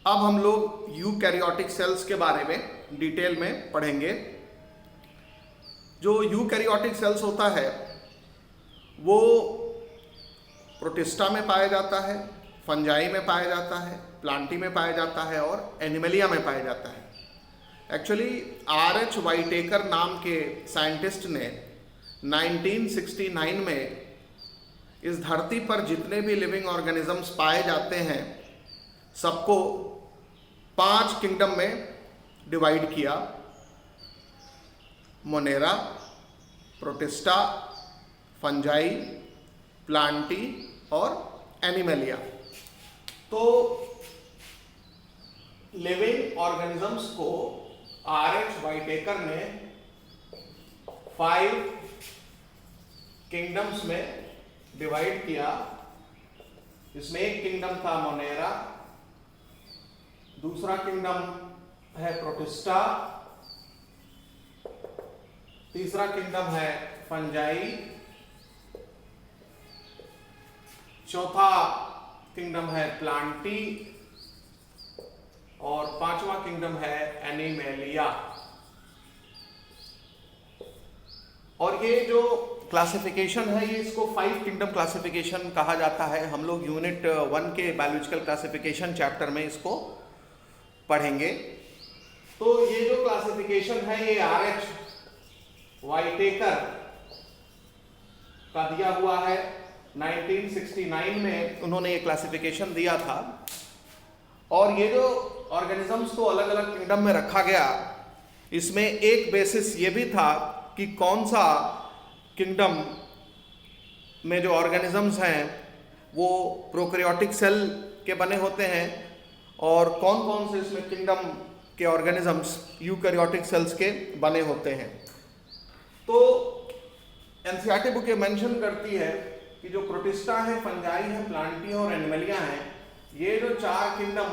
अब हम लोग यूकैरियोटिक सेल्स के बारे में डिटेल में पढ़ेंगे। जो यूकैरियोटिक सेल्स होता है वो प्रोटिस्टा में पाया जाता है, फंजाई में पाया जाता है, प्लांटी में पाया जाता है और एनिमलिया में पाया जाता है। Actually R.H. वाइटेकर नाम के साइंटिस्ट ने 1969 में इस धरती पर जितने भी लिविंग ऑर्गेनिजम्स पाए जाते हैं सबको 5 किंगडम में डिवाइड किया। मोनेरा, प्रोटिस्टा, फंजाई, प्लांटी और एनिमलिया। तो लिविंग ऑर्गेनिजम्स को R.H. वाइटेकर ने 5 किंगडम्स में डिवाइड किया। इसमें एक किंगडम था मोनेरा, दूसरा किंगडम है प्रोटिस्टा, तीसरा किंगडम है फंजाई, चौथा किंगडम है प्लांटी और 5वां किंगडम है एनिमलिया। और ये जो क्लासिफिकेशन है ये इसको 5 किंगडम क्लासिफिकेशन कहा जाता है। हम लोग यूनिट 1 के बायोलॉजिकल क्लासिफिकेशन चैप्टर में इसको पढ़ेंगे। तो ये जो क्लासिफिकेशन है ये R.H. वाइटेकर का दिया हुआ है। 1969 में उन्होंने ये क्लासिफिकेशन दिया था। और ये जो ऑर्गेनिजम्स को अलग अलग किंगडम में रखा गया, इसमें एक बेसिस ये भी था कि कौन सा किंगडम में जो ऑर्गेनिजम्स हैं वो प्रोकैरियोटिक सेल के बने होते हैं और कौन कौन से इसमें किंगडम के ऑर्गेनिजम्स यूकैरियोटिक सेल्स के बने होते हैं। तो एनसीईआरटी बुक ये मेंशन करती है कि जो प्रोटिस्टा है, फंजाई है, प्लांटी और एनिमलिया हैं, ये जो 4 किंगडम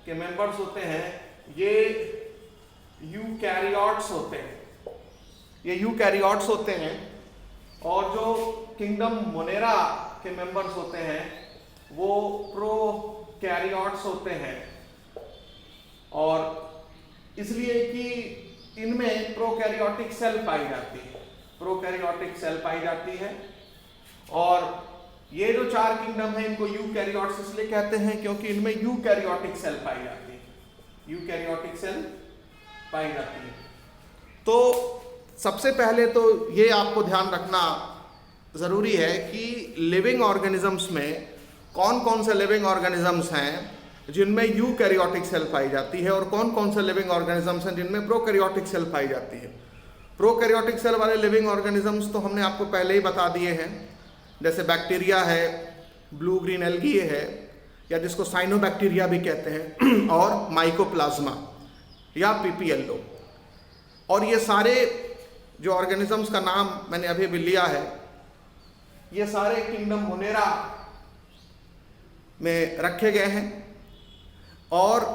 के मेंबर्स होते हैं ये यूकैरियोट्स होते हैं। ये यूकैरियोट्स होते हैं। और जो किंगडम मोनेरा के मेंबर्स होते हैं वो प्रोकैरियोट्स होते हैं। और इसलिए कि इनमें प्रोकैरियोटिक सेल पाई जाती है, प्रोकैरियोटिक सेल पाई जाती है। और ये जो 4 किंगडम है इनको यूकैरियोट्स इसलिए कहते हैं क्योंकि इनमें यूकैरियोटिक सेल पाई जाती है, यूकैरियोटिक सेल पाई जाती है। तो सबसे पहले तो ये आपको ध्यान रखना ज़रूरी है कि लिविंग ऑर्गेनिजम्स में कौन कौन से लिविंग ऑर्गेनिजम्स हैं जिनमें यूकैरियोटिक सेल पाई जाती है और कौन कौन से लिविंग ऑर्गेनिजम्स हैं जिनमें प्रोकैरियोटिक सेल पाई जाती है। प्रोकैरियोटिक सेल वाले लिविंग ऑर्गेनिजम्स तो हमने आपको पहले ही बता दिए हैं, जैसे बैक्टीरिया है, ब्लू ग्रीन एल्गी है या जिसको साइनोबैक्टीरिया भी कहते हैं और माइकोप्लाज्मा या पीपीएलओ। और ये सारे जो ऑर्गेनिजम्स का नाम मैंने अभी भी लिया है ये सारे किंगडम मोनेरा में रखे गए हैं। और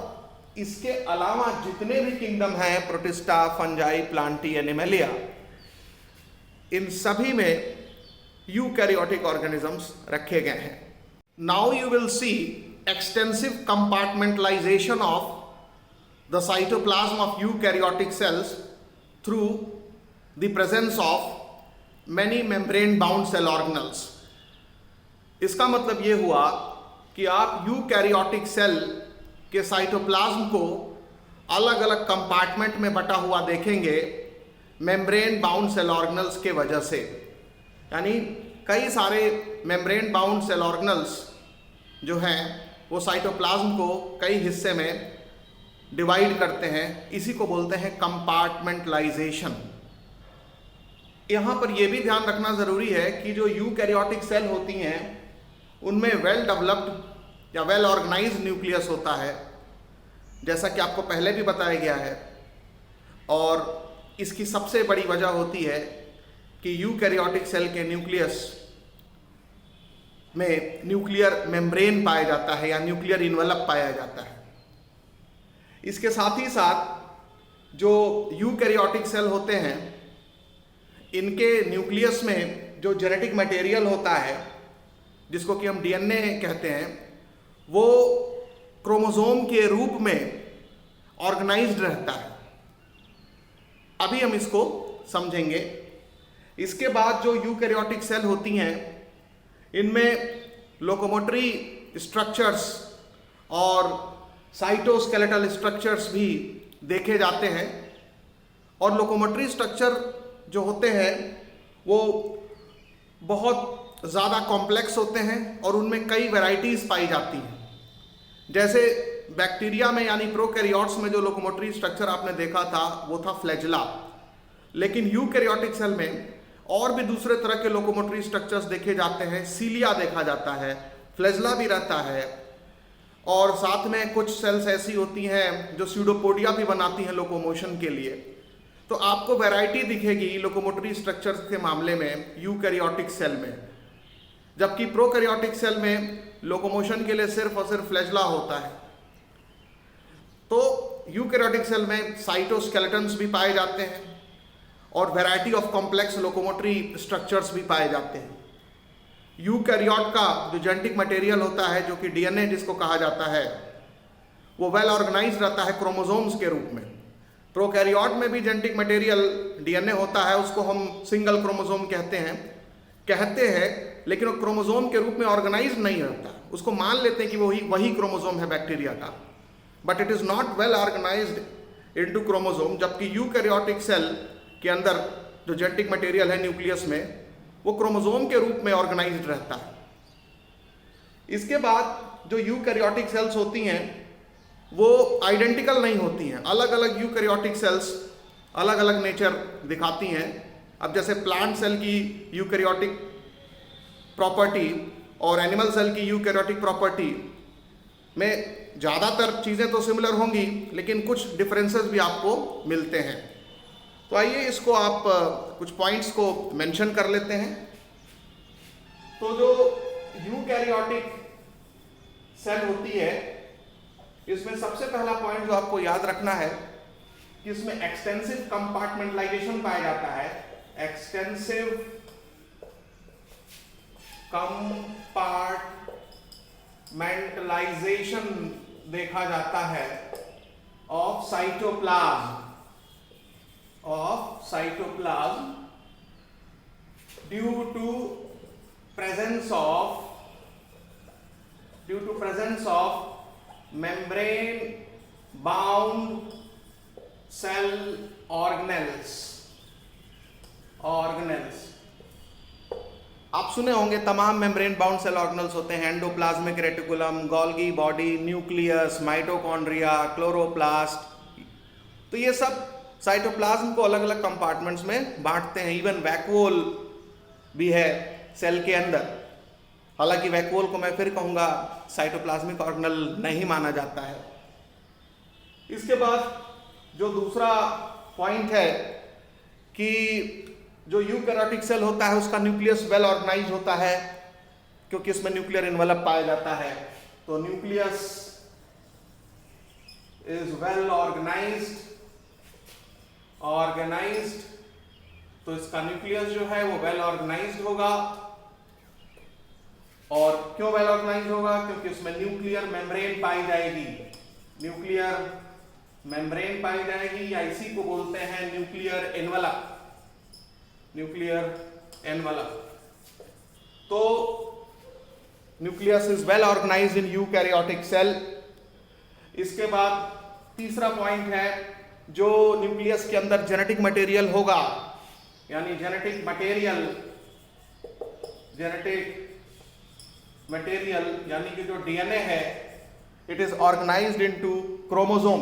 इसके अलावा जितने भी किंगडम हैं प्रोटिस्टा, फंजाई, प्लांटी, एनिमलिया, इन सभी में यूकैरियोटिक ऑर्गेनिजम्स रखे गए हैं। Now you will see extensive compartmentalisation of the cytoplasm of eukaryotic cells through the presence of many membrane bound cell organelles। इसका मतलब ये हुआ कि आप यूकैरियोटिक सेल के साइटोप्लाज्म को अलग अलग कंपार्टमेंट में बटा हुआ देखेंगे मेम्ब्रेन बाउंड सेल ऑर्गेनल्स के वजह से। यानी कई सारे मेम्ब्रेन बाउंड सेल ऑर्गेनल्स जो हैं वो साइटोप्लाज्म को कई हिस्से में डिवाइड करते हैं। इसी को बोलते हैं कंपार्टमेंटलाइजेशन। यहाँ पर यह भी ध्यान रखना ज़रूरी है कि जो यूकैरियोटिक सेल होती हैं उनमें वेल डेवलप्ड या वेल ऑर्गेनाइज्ड न्यूक्लियस होता है, जैसा कि आपको पहले भी बताया गया है। और इसकी सबसे बड़ी वजह होती है कि यूकैरियोटिक सेल के न्यूक्लियस में न्यूक्लियर मेम्ब्रेन पाया जाता है या न्यूक्लियर इन्वेलप पाया जाता है। इसके साथ ही साथ जो यूकैरियोटिक सेल होते हैं इनके न्यूक्लियस में जो जेनेटिक मटेरियल होता है जिसको कि हम डीएनए कहते हैं वो क्रोमोसोम के रूप में ऑर्गेनाइज्ड रहता है। अभी हम इसको समझेंगे। इसके बाद जो यूकैरियोटिक सेल होती हैं, इनमें लोकोमोटरी स्ट्रक्चर्स और साइटोस्केलेटल स्ट्रक्चर्स भी देखे जाते हैं। और लोकोमोटरी स्ट्रक्चर जो होते हैं वो बहुत ज़्यादा कॉम्प्लेक्स होते हैं और उनमें कई वैरायटीज़ पाई जाती हैं। जैसे बैक्टीरिया में यानी प्रोकैरियोट्स में जो लोकोमोटरी स्ट्रक्चर आपने देखा था वो था फ्लैजेला, लेकिन यूकैरियोटिक सेल में और भी दूसरे तरह के लोकोमोटरी स्ट्रक्चर्स देखे जाते हैं। सीलिया देखा जाता है, फ्लैजेला भी रहता है, और साथ में कुछ सेल्स ऐसी होती हैं जो स्यूडोपोडिया भी बनाती हैं लोकोमोशन के लिए। तो आपको वैरायटी दिखेगी लोकोमोटरी स्ट्रक्चर्स के मामले में यूकैरियोटिक सेल में, जबकि प्रोकैरियोटिक सेल में लोकोमोशन के लिए सिर्फ और सिर्फ फ्लैजेला होता है। तो यूकैरियोटिक सेल में साइटोस्केलेटन्स भी पाए जाते हैं और variety of complex locomotory structures भी पाए जाते हैं। यूकैरियोट का जो जेनेटिक मटेरियल होता है, जो कि डीएनए जिसको कहा जाता है, वो वेल ऑर्गेनाइज्ड रहता है क्रोमोसोम्स के रूप में। प्रोकैरियोट में भी जेनेटिक मटेरियल डीएनए होता है, उसको हम सिंगल क्रोमोसोम कहते हैं, लेकिन वो क्रोमोसोम के रूप में ऑर्गेनाइज्ड नहीं रहता। उसको मान लेते हैं कि वही क्रोमोसोम है बैक्टीरिया का, but it is not well organised into chromosome. जबकि यूकैरियोटिक सेल के अंदर जो जेनेटिक मटेरियल है न्यूक्लियस में, वो क्रोमोसोम के रूप में ऑर्गेनाइज्ड रहता है। इसके बाद जो यूकैरियोटिक सेल्स होती हैं वो आइडेंटिकल नहीं होती हैं। अलग अलग यूकैरियोटिक सेल्स अलग अलग नेचर दिखाती हैं। अब जैसे प्लांट सेल की यूकैरियोटिक प्रॉपर्टी और एनिमल सेल की यूकैरियोटिक प्रॉपर्टी में ज़्यादातर चीज़ें तो सिमिलर होंगी, लेकिन कुछ डिफरेंसेस भी आपको मिलते हैं। तो आइए इसको आप कुछ पॉइंट्स को मेंशन कर लेते हैं। तो जो यूकैरियोटिक सेल होती है, इसमें सबसे पहला पॉइंट जो आपको याद रखना है कि इसमें एक्सटेंसिव कंपार्टमेंटलाइजेशन पाया जाता है। एक्सटेंसिव कंपार्टमेंटलाइजेशन देखा जाता है of cytoplasm due to presence of membrane bound cell organelles। आप सुने होंगे तमाम मेम्ब्रेन बाउंड सेल ऑर्गेनल्स होते हैं। Endoplasmic reticulum, Golgi body, nucleus, mitochondria, chloroplast. तो ये सब साइटोप्लाज्म को अलग अलग कंपार्टमेंट्स में बांटते हैं। इवन वैक्यूल भी है सेल के अंदर, हालांकि वैक्यूल को मैं फिर कहूँगा साइटोप्लाज्मिक ऑर्गेनल नहीं माना जाता है। इसके बाद जो दूसरा पॉइंट है कि जो यूकैरियोटिक सेल होता है उसका न्यूक्लियस वेल ऑर्गेनाइज होता है, क्योंकि इसमें न्यूक्लियर एनवेलप पाया जाता है। तो न्यूक्लियस इज वेल ऑर्गेनाइज्ड, तो इसका न्यूक्लियस जो है वो वेल ऑर्गेनाइज्ड होगा। और क्यों वेल ऑर्गेनाइज्ड होगा? क्योंकि उसमें न्यूक्लियर मेम्ब्रेन पाई जाएगी, या इसी को बोलते हैं न्यूक्लियर एनवलप। तो nucleus is well organised in eukaryotic cell. इसके बाद तीसरा पॉइंट है, जो न्यूक्लियस के अंदर जेनेटिक मटेरियल होगा, यानी जेनेटिक मटेरियल यानी कि जो डीएनए है, it is organised into chromosome,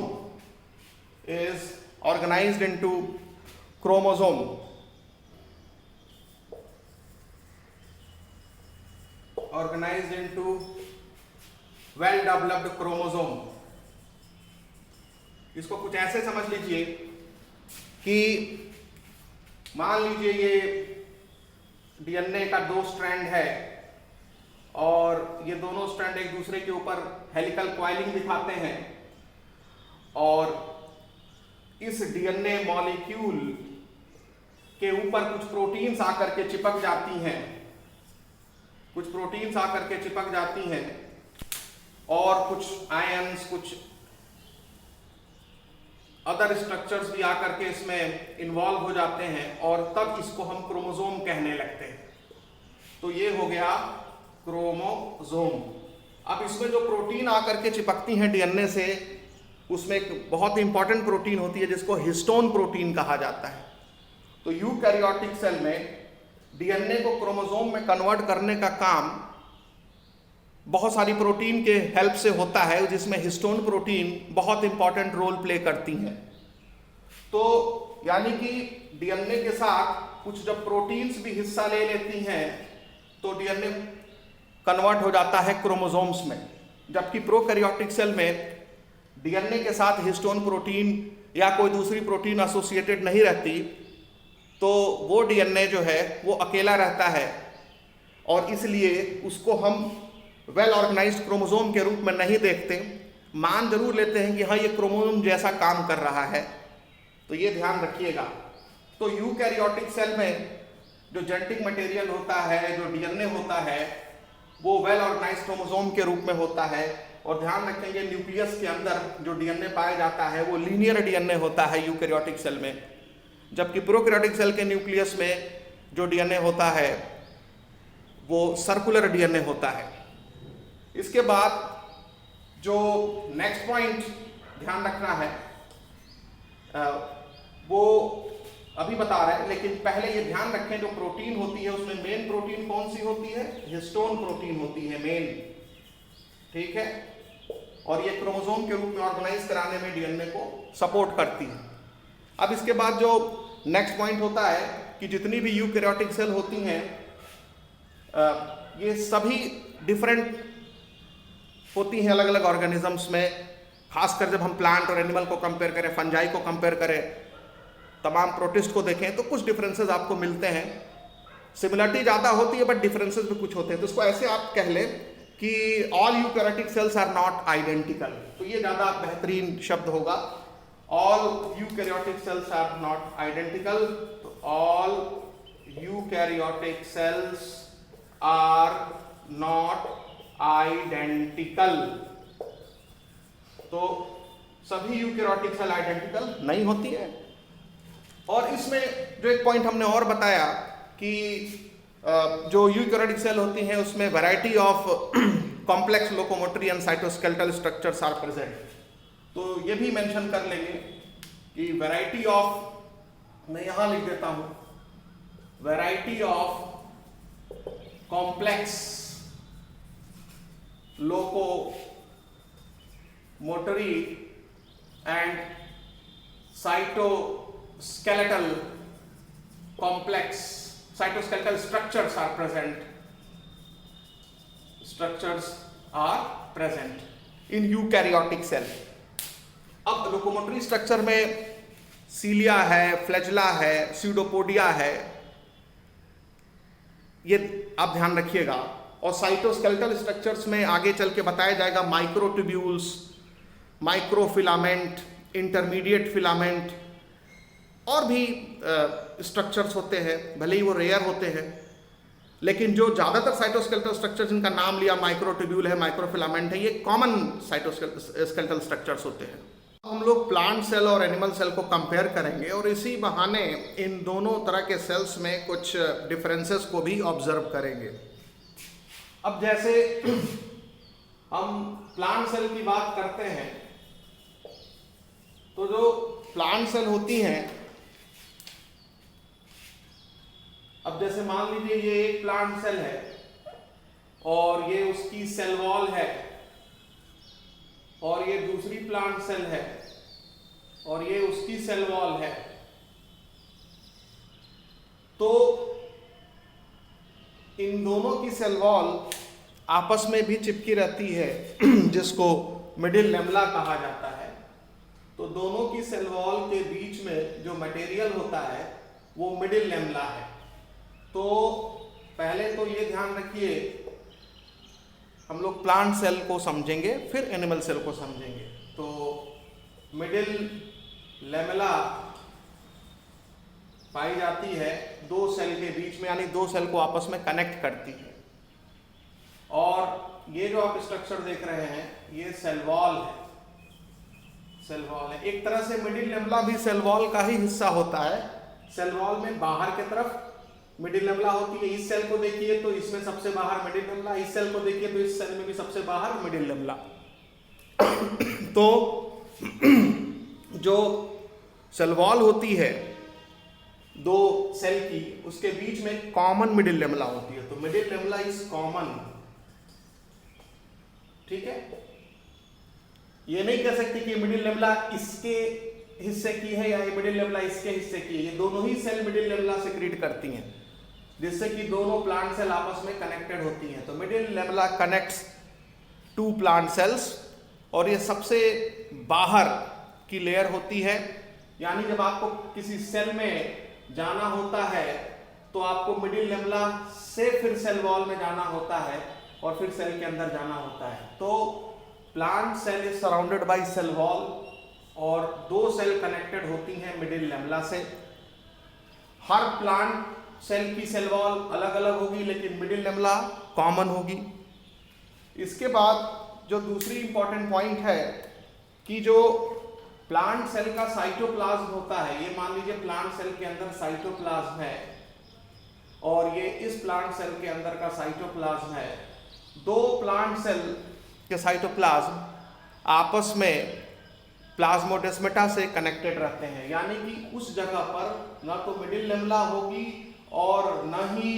organized into well developed chromosome। इसको कुछ ऐसे समझ लीजिए कि मान लीजिए ये डीएनए का 2 स्ट्रैंड है और ये दोनों स्ट्रैंड एक दूसरे के ऊपर हेलिकल कॉइलिंग दिखाते हैं, और इस डीएनए मॉलिक्यूल के ऊपर कुछ प्रोटीन्स आकर के चिपक जाती हैं, और कुछ आयंस, कुछ अदर स्ट्रक्चर्स भी आकर के इसमें इन्वॉल्व हो जाते हैं और तब इसको हम क्रोमोसोम कहने लगते हैं। तो ये हो गया क्रोमोसोम। अब इसमें जो प्रोटीन आकर के चिपकती हैं डीएनए से, उसमें एक बहुत इंपॉर्टेंट प्रोटीन होती है जिसको हिस्टोन प्रोटीन कहा जाता है। तो यूकैरियोटिक सेल में डीएनए को क्रोमोसोम में कन्वर्ट करने का काम बहुत सारी प्रोटीन के हेल्प से होता है, जिसमें हिस्टोन प्रोटीन बहुत इंपॉर्टेंट रोल प्ले करती हैं। तो यानी कि डीएनए के साथ कुछ जब प्रोटीन्स भी हिस्सा ले लेती हैं तो डीएनए कन्वर्ट हो जाता है क्रोमोसोम्स में। जबकि प्रोकैरियोटिक सेल में डीएनए के साथ हिस्टोन प्रोटीन या कोई दूसरी प्रोटीन एसोसिएटेड नहीं रहती, तो वो डीएनए जो है वो अकेला रहता है और इसलिए उसको हम वेल ऑर्गेनाइज्ड क्रोमोसोम के रूप में नहीं देखते, मान जरूर लेते हैं कि हाँ ये क्रोमोसोम जैसा काम कर रहा है। तो ये ध्यान रखिएगा। तो यूकैरियोटिक सेल में जो जेनेटिक मटेरियल होता है, जो डीएनए होता है, वो वेल ऑर्गेनाइज्ड क्रोमोसोम के रूप में होता है। और ध्यान रखेंगे न्यूक्लियस के अंदर जो डीएनए पाया जाता है वो लीनियर डीएनए होता है यूकैरियोटिक सेल में, जबकि प्रोकैरियोटिक सेल के न्यूक्लियस में जो डीएनए होता है वो सर्कुलर डीएनए होता है। इसके बाद जो नेक्स्ट पॉइंट ध्यान रखना है वो अभी बता रहे हैं, लेकिन पहले ये ध्यान रखें जो प्रोटीन होती है उसमें मेन प्रोटीन कौन सी होती है? हिस्टोन प्रोटीन होती है मेन, ठीक है। और ये क्रोमोसोम के रूप में ऑर्गेनाइज कराने में डीएनए को सपोर्ट करती है। अब इसके बाद जो नेक्स्ट पॉइंट होता है कि जितनी भी यूकैरियोटिक सेल होती हैं ये सभी डिफरेंट होती हैं अलग अलग ऑर्गेनिजम्स में। खासकर जब हम प्लांट और एनिमल को कंपेयर करें, फंजाई को कंपेयर करें, तमाम प्रोटिस्ट को देखें तो कुछ डिफरेंसेस आपको मिलते हैं। सिमिलरिटी ज़्यादा होती है बट डिफरेंसेस भी कुछ होते हैं। तो इसको ऐसे आप कह लें कि all eukaryotic cells are not identical. तो ये ज़्यादा बेहतरीन शब्द होगा, all eukaryotic cells are not identical. तो all eukaryotic cells are not identical. तो सभी यूकैरियोटिक सेल आइडेंटिकल नहीं होती है। और इसमें जो एक पॉइंट हमने और बताया कि जो यूकैरियोटिक सेल होती हैं उसमें variety of complex locomotory and cytoskeletal structures are present. तो ये भी मेंशन कर लेंगे कि वैरायटी ऑफ, मैं यहां लिख देता हूं, variety of complex locomotory and cytoskeletal cytoskeletal structures are present in eukaryotic cell. अब लोकोमोटरी स्ट्रक्चर में सीलिया है, फ्लैजेला है, स्यूडोपोडिया है, ये आप ध्यान रखिएगा। और साइटोस्केलेटल स्ट्रक्चर्स में आगे चल के बताया जाएगा माइक्रोट्यूब्यूल्स, माइक्रोफिलामेंट, इंटरमीडिएट फिलामेंट और भी स्ट्रक्चर्स होते हैं, भले ही वो रेयर होते हैं, लेकिन जो ज़्यादातर साइटोस्केलेटल स्ट्रक्चर जिनका नाम लिया, माइक्रोट्यूब्यूल है, माइक्रोफिलामेंट है, ये कॉमन साइटोस्केलेटल स्ट्रक्चर्स होते हैं। हम लोग प्लांट सेल और एनिमल सेल को कंपेयर करेंगे और इसी बहाने इन दोनों तरह के सेल्स में कुछ डिफरेंसेस को भी ऑब्जर्व करेंगे। अब जैसे हम प्लांट सेल की बात करते हैं तो जो प्लांट सेल होती हैं, अब जैसे मान लीजिए ये एक प्लांट सेल है और ये उसकी सेल वॉल है, और ये दूसरी प्लांट सेल है और ये उसकी सेल वॉल है। तो इन दोनों की सेल वॉल आपस में भी चिपकी रहती है जिसको मिडिल लेमला कहा जाता है। तो दोनों की सेल वॉल के बीच में जो मटेरियल होता है वो मिडिल लेमला है। तो पहले तो ये ध्यान रखिए, हम लोग प्लांट सेल को समझेंगे फिर एनिमल सेल को समझेंगे। तो मिडिल लेमेला पाई जाती है दो सेल के बीच में, यानी दो सेल को आपस में कनेक्ट करती है। और ये जो आप स्ट्रक्चर देख रहे हैं ये सेल वॉल है, सेल वॉल है। एक तरह से मिडिल लेमला भी सेल वॉल का ही हिस्सा होता है। सेल वॉल में बाहर की तरफ मिडिल लेमला होती है। इस सेल को देखिए तो इसमें सबसे बाहर मिडिल लेमला, इस सेल को देखिए तो इस सेल में भी सबसे बाहर मिडिल लेमला। तो जो सेल वॉल होती है दो सेल की, उसके बीच में कॉमन मिडिल लेमला होती है। तो मिडिल लेमला इज कॉमन, ठीक है। ये नहीं कह सकते कि मिडिल लेमला इसके हिस्से की है या ये मिडिल लेमला इसके हिस्से की है। ये दोनों ही सेल मिडिल लेमला सेक्रीट करती हैं, जिससे कि दोनों प्लांट सेल आपस में कनेक्टेड होती हैं। तो middle lamella connects to plant cells, और ये सबसे बाहर की लेयर होती है। यानी जब आपको किसी सेल में जाना होता है तो आपको मिडिल लेमला से फिर सेल वॉल में जाना होता है और फिर सेल के अंदर जाना होता है। तो plant cell is surrounded by cell wall, और दो सेल कनेक्टेड होती हैं मिडिल लेमला से। हर प्लांट सेल की सेल वॉल अलग अलग होगी, लेकिन मिडिल लेमला कॉमन होगी। इसके बाद जो दूसरी इंपॉर्टेंट पॉइंट है कि जो प्लांट सेल का साइटोप्लाज्म होता है, ये मान लीजिए प्लांट सेल के अंदर साइटोप्लाज्म है और ये इस प्लांट सेल के अंदर का साइटोप्लाज्म है। दो प्लांट सेल के साइटोप्लाज्म आपस में प्लाज्मोडेस्माटा से कनेक्टेड रहते हैं। यानी कि उस जगह पर ना तो मिडिल लेमला होगी और न ही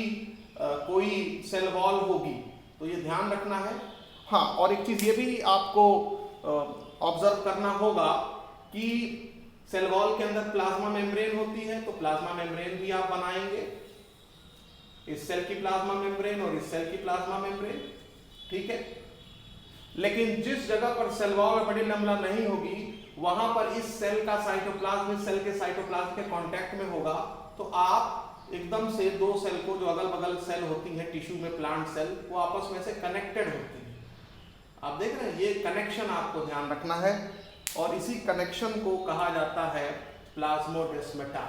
कोई सेल वॉल होगी। तो ये ध्यान रखना है। हाँ, और एक चीज ये भी आपको ऑब्जर्व करना होगा कि सेल वॉल के अंदर प्लाज्मा मेम्ब्रेन होती है, तो प्लाज्मा मेम्ब्रेन भी आप बनाएंगे, इस सेल की प्लाज्मा मेम्ब्रेन और इस सेल की प्लाज्मा मेम्ब्रेन, ठीक है। लेकिन जिस जगह पर सेल वॉल और मिडिल लेमला नहीं होगी, वहां पर इस सेल का साइटोप्लाज्म इस सेल के साइटोप्लाज्म के कांटेक्ट में होगा, तो आप एकदम से दो सेल को, जो अगल बगल सेल होती हैं टिश्यू में प्लांट सेल, वो आपस में से कनेक्टेड होती हैं। आप देख रहे हैं, ये कनेक्शन आपको ध्यान रखना है, और इसी कनेक्शन को कहा जाता है प्लाज्मोडेस्माटा।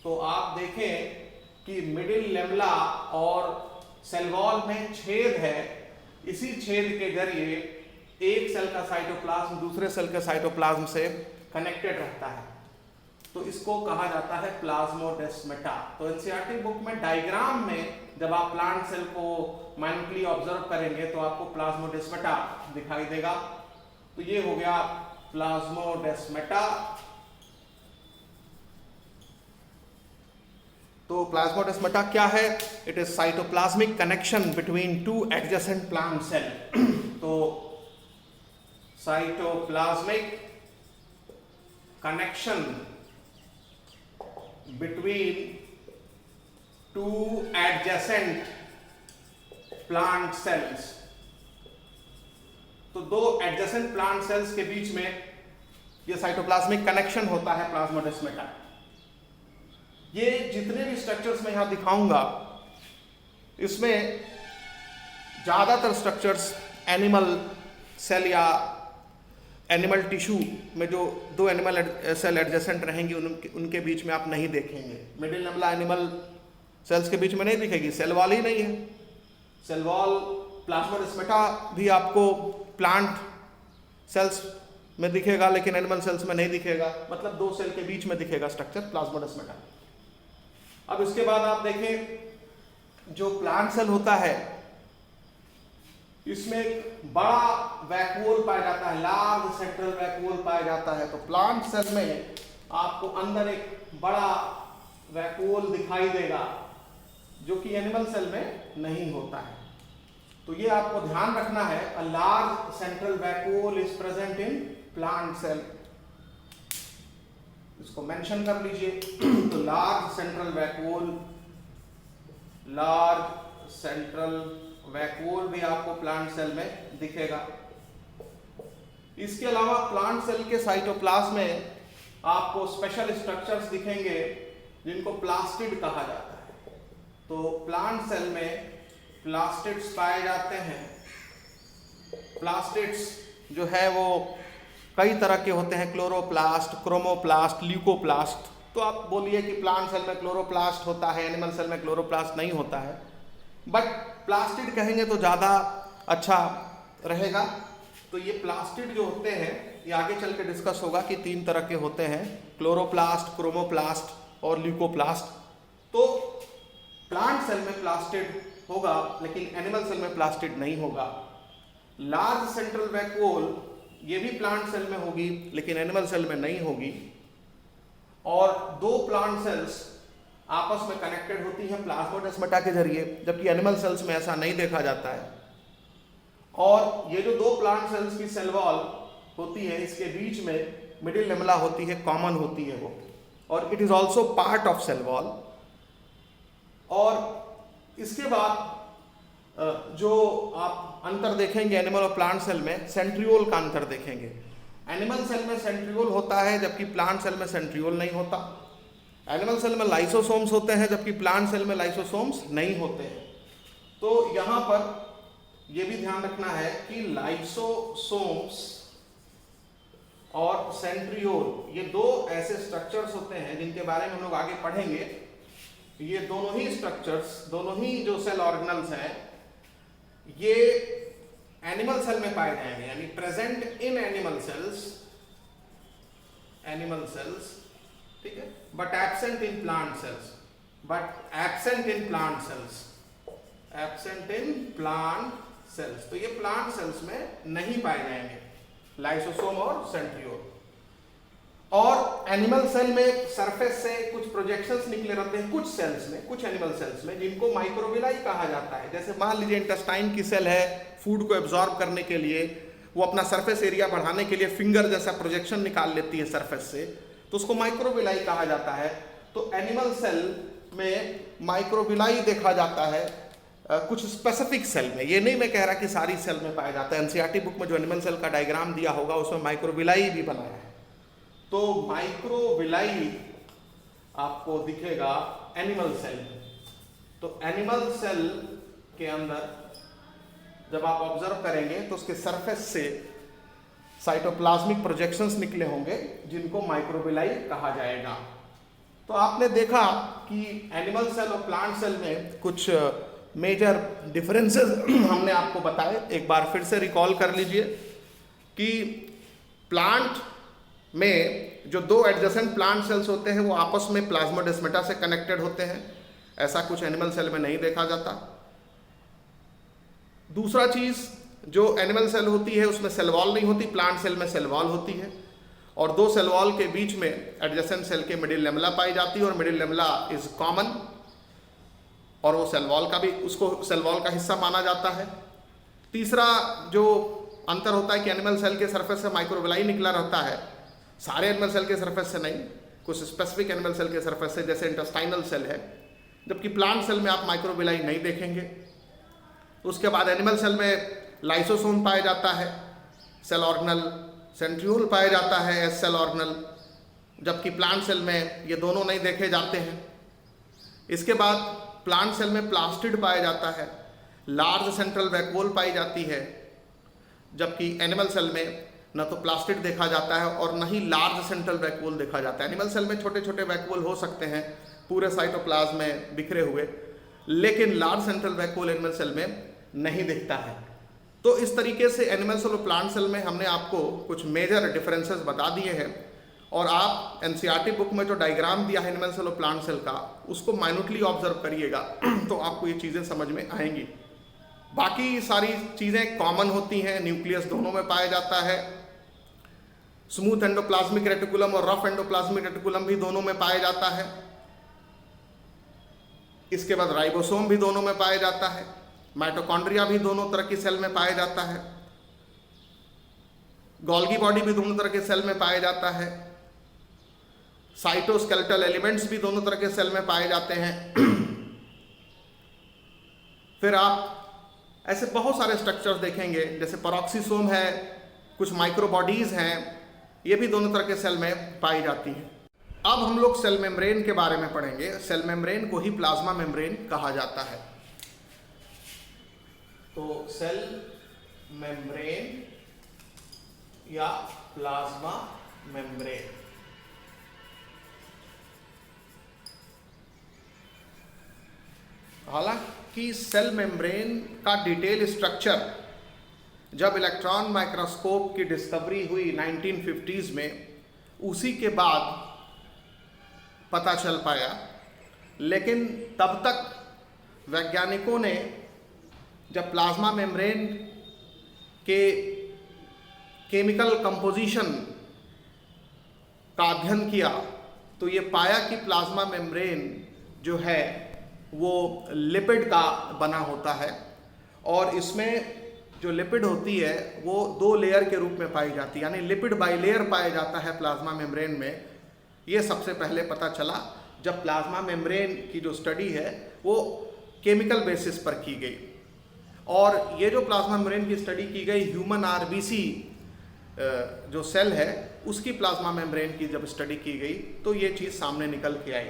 तो आप देखें कि मिडिल लेमला और सेल वॉल में छेद है, इसी छेद के जरिए एक सेल का साइटोप्लाज्म दूसरे सेल के साइटोप्लाज्म से कनेक्टेड रहता है। तो इसको कहा जाता है प्लाज्मोडेस्माटा। तो एनसीईआरटी बुक में डायग्राम में जब आप प्लांट सेल को माइन्यूटली ऑब्जर्व करेंगे तो आपको प्लाज्मोडेस्माटा दिखाई देगा। तो ये हो गया प्लाज्मोडेस्माटा। तो प्लाज्मोडेस्माटा क्या है? It is cytoplasmic connection between two adjacent plant cell. तो cytoplasmic connection between two adjacent plant cells. तो दो एडजेसेंट प्लांट सेल्स के बीच में ये साइटोप्लाज्मिक कनेक्शन होता है प्लाज्मोडेस्माटा। ये जितने भी स्ट्रक्चर्स मैं यहां दिखाऊंगा, इसमें ज्यादातर स्ट्रक्चर्स एनिमल सेल या एनिमल टिश्यू में जो दो एनिमल सेल एडजेसेंट रहेंगी उनके बीच में आप नहीं देखेंगे। मिडिल लेमला एनिमल सेल्स के बीच में नहीं दिखेगी, सेल वॉल ही नहीं है। सेल वॉल प्लाज्मोडेस्माटा भी आपको प्लांट सेल्स में दिखेगा लेकिन एनिमल सेल्स में नहीं दिखेगा, मतलब दो सेल के बीच में दिखेगा स्ट्रक्चर प्लाज्मोडेस्माटा। अब इसके बाद आप देखें जो प्लांट सेल होता है, इसमें एक बड़ा वैक्यूल पाया जाता है, लार्ज सेंट्रल वैक्यूल पाया जाता है। तो प्लांट सेल में आपको अंदर एक बड़ा वैक्यूल दिखाई देगा जो कि एनिमल सेल में नहीं होता है। तो ये आपको ध्यान रखना है, a large central vacuole is present in plant cell. इसको मेंशन कर लीजिए। तो लार्ज सेंट्रल वैक्यूल भी आपको प्लांट सेल में दिखेगा। इसके अलावा प्लांट सेल के साइटोप्लाज्म में आपको स्पेशल स्ट्रक्चर्स दिखेंगे जिनको प्लास्टिड कहा जाता है। तो प्लांट सेल में प्लास्टिड्स पाए जाते हैं। प्लास्टिड्स जो है वो कई तरह के होते हैं, क्लोरोप्लास्ट, क्रोमोप्लास्ट, ल्यूकोप्लास्ट। तो आप बोलिए कि प्लांट सेल में क्लोरोप्लास्ट होता है, एनिमल सेल में क्लोरोप्लास्ट नहीं होता है, बट प्लास्टिड कहेंगे तो ज़्यादा अच्छा रहेगा। तो ये प्लास्टिड जो होते हैं, ये आगे चल के डिस्कस होगा कि 3 तरह के होते हैं, क्लोरोप्लास्ट, क्रोमोप्लास्ट और ल्यूकोप्लास्ट। तो प्लांट सेल में प्लास्टिड होगा लेकिन एनिमल सेल में प्लास्टिड नहीं होगा। लार्ज सेंट्रल वैक्यूल ये भी प्लांट सेल में होगी लेकिन एनिमल सेल में नहीं होगी। और 2 प्लांट सेल्स आपस में कनेक्टेड होती हैं प्लाज्मोडेस्माटा के जरिए, जबकि एनिमल सेल्स में ऐसा नहीं देखा जाता है। और ये जो 2 प्लांट सेल्स की सेल वॉल होती है, इसके बीच में मिडिल लेमला होती है, कॉमन होती है वो, और it is also part of cell wall. और इसके बाद जो आप अंतर देखेंगे एनिमल और प्लांट सेल में, सेंट्रियोल का अंतर देखेंगे। एनिमल सेल में सेंट्रियोल होता है जबकि प्लांट सेल में सेंट्रियोल नहीं होता। एनिमल सेल में लाइसोसोम्स होते हैं जबकि प्लांट सेल में लाइसोसोम्स नहीं होते हैं। तो यहाँ पर यह भी ध्यान रखना है कि लाइसोसोम्स और सेंट्रियोल ये 2 ऐसे स्ट्रक्चर्स होते हैं जिनके बारे में हम लोग आगे पढ़ेंगे। ये दोनों ही स्ट्रक्चर्स, दोनों ही जो सेल ऑर्गेनल्स हैं, ये एनिमल सेल में पाए जाएंगे, यानी प्रेजेंट इन एनिमल सेल्स, ठीक है, but absent in plant cells, तो ये प्लांट सेल्स में नहीं पाए जाएंगे, लाइसोसोम और सेंट्रियोल। और एनिमल सेल में सरफेस से कुछ प्रोजेक्शंस निकले रहते हैं कुछ सेल्स में, कुछ एनिमल सेल्स में, जिनको माइक्रोविलाई कहा जाता है। जैसे मान लीजिए इंटेस्टाइन की सेल है, फूड को एब्जॉर्ब करने के लिए वो अपना सरफेस एरिया बढ़ाने के लिए फिंगर जैसा प्रोजेक्शन निकाल लेती है सरफेस से, तो उसको माइक्रोविलाई कहा जाता है। तो एनिमल सेल में माइक्रोविलाई देखा जाता है कुछ स्पेसिफिक सेल में। ये नहीं मैं कह रहा कि सारी सेल में पाया जाता है। एनसीईआरटी बुक में जो एनिमल सेल का डायग्राम दिया होगा उसमें माइक्रोविलाई भी बनाया है। तो माइक्रोविलाई आपको दिखेगा एनिमल सेल में। तो एनिमल सेल के अंदर जब आप ऑब्जर्व करेंगे तो उसके सरफेस से साइटोप्लाज्मिक प्रोजेक्शंस निकले होंगे जिनको माइक्रोविलाई कहा जाएगा। तो आपने देखा कि एनिमल सेल और प्लांट सेल में कुछ मेजर डिफरेंसेस हमने आपको बताए। एक बार फिर से रिकॉल कर लीजिए कि प्लांट में जो 2 एडजेसेंट प्लांट सेल्स होते हैं वो आपस में प्लाज्मोडेस्माटा से कनेक्टेड होते हैं, ऐसा कुछ एनिमल सेल में नहीं देखा जाता। दूसरा चीज, जो एनिमल सेल होती है उसमें सेल वॉल नहीं होती, प्लांट सेल में सेल वॉल होती है, और 2 सेल वॉल के बीच में एडजेसेंट सेल के मिडिल लेमला पाई जाती है, और मिडिल लेमला इज कॉमन, और वो सेल वॉल का भी, उसको सेल वॉल का हिस्सा माना जाता है। तीसरा जो अंतर होता है कि एनिमल सेल के सरफेस से माइक्रोविलाई निकला रहता है, सारे एनिमल सेल के सरफेस से नहीं, कुछ स्पेसिफिक एनिमल सेल के सरफेस से, जैसे इंटेस्टाइनल सेल है, जबकि प्लांट सेल में आप माइक्रोविलाई नहीं देखेंगे। उसके बाद एनिमल सेल में लाइसोसोम पाया जाता है, सेल ऑर्गेनल, सेंट्रियोल पाया जाता है एस सेल ऑर्गेनल, जबकि प्लांट सेल में ये दोनों नहीं देखे जाते हैं। इसके बाद प्लांट सेल में प्लास्टिड पाया जाता है, लार्ज सेंट्रल वैक्यूल पाई जाती है, जबकि एनिमल सेल में न तो प्लास्टिड देखा जाता है और न ही लार्ज सेंट्रल वैक्यूल देखा जाता है। एनिमल सेल में छोटे छोटे वैक्यूल हो सकते हैं पूरे साइटोप्लाज्म में बिखरे हुए, लेकिन large central vacuole animal cell में नहीं दिखता है। तो इस तरीके से एनिमल सेल और प्लांट सेल में हमने आपको कुछ मेजर डिफरेंसेस बता दिए हैं, और आप एनसीईआरटी बुक में जो डायग्राम दिया है एनिमल सेल और प्लांट सेल का, उसको माइन्यूटली ऑब्जर्व करिएगा तो आपको ये चीज़ें समझ में आएंगी। बाकी सारी चीज़ें कॉमन होती हैं, न्यूक्लियस दोनों में पाया जाता है, स्मूथ एंडोप्लाज्मिक रेटिकुलम और रफ एंडोप्लाज्मिक रेटिकुलम भी दोनों में पाया जाता है। इसके बाद राइबोसोम भी दोनों में पाया जाता है, माइटोकॉन्ड्रिया भी दोनों तरह की सेल में पाया जाता है, गोल्गी बॉडी भी दोनों तरह के सेल में पाया जाता है, साइटोस्केलेटल एलिमेंट्स भी दोनों तरह के सेल में पाए जाते हैं। फिर आप ऐसे बहुत सारे स्ट्रक्चर्स देखेंगे, जैसे पेरोक्सिसोम है, कुछ माइक्रोबॉडीज हैं, ये भी दोनों तरह के सेल में पाई जाती हैं। अब हम लोग सेल मेम्ब्रेन के बारे में पढ़ेंगे। सेल मेम्ब्रेन को ही प्लाज्मा मेम्ब्रेन कहा जाता है। तो सेल मेम्ब्रेन या प्लाज्मा मेम्ब्रेन, हालांकि सेल मेम्ब्रेन का डिटेल स्ट्रक्चर जब इलेक्ट्रॉन माइक्रोस्कोप की डिस्कवरी हुई 1950s में, उसी के बाद पता चल पाया। लेकिन तब तक वैज्ञानिकों ने जब प्लाज्मा मेम्ब्रेन के केमिकल कंपोजिशन का अध्ययन किया तो ये पाया कि प्लाज्मा मेम्ब्रेन जो है वो लिपिड का बना होता है, और इसमें जो लिपिड होती है वो 2 लेयर के रूप में पाई जाती है, यानी लिपिड बाइलेयर पाया जाता है प्लाज्मा मेम्ब्रेन में। ये सबसे पहले पता चला जब प्लाज्मा मेम्ब्रेन की जो स्टडी है वो केमिकल बेसिस पर की गई। और ये जो प्लाज्मा मेम्ब्रेन की स्टडी की गई, ह्यूमन आरबीसी जो सेल है उसकी प्लाज्मा मेम्ब्रेन की जब स्टडी की गई तो ये चीज़ सामने निकल के आई।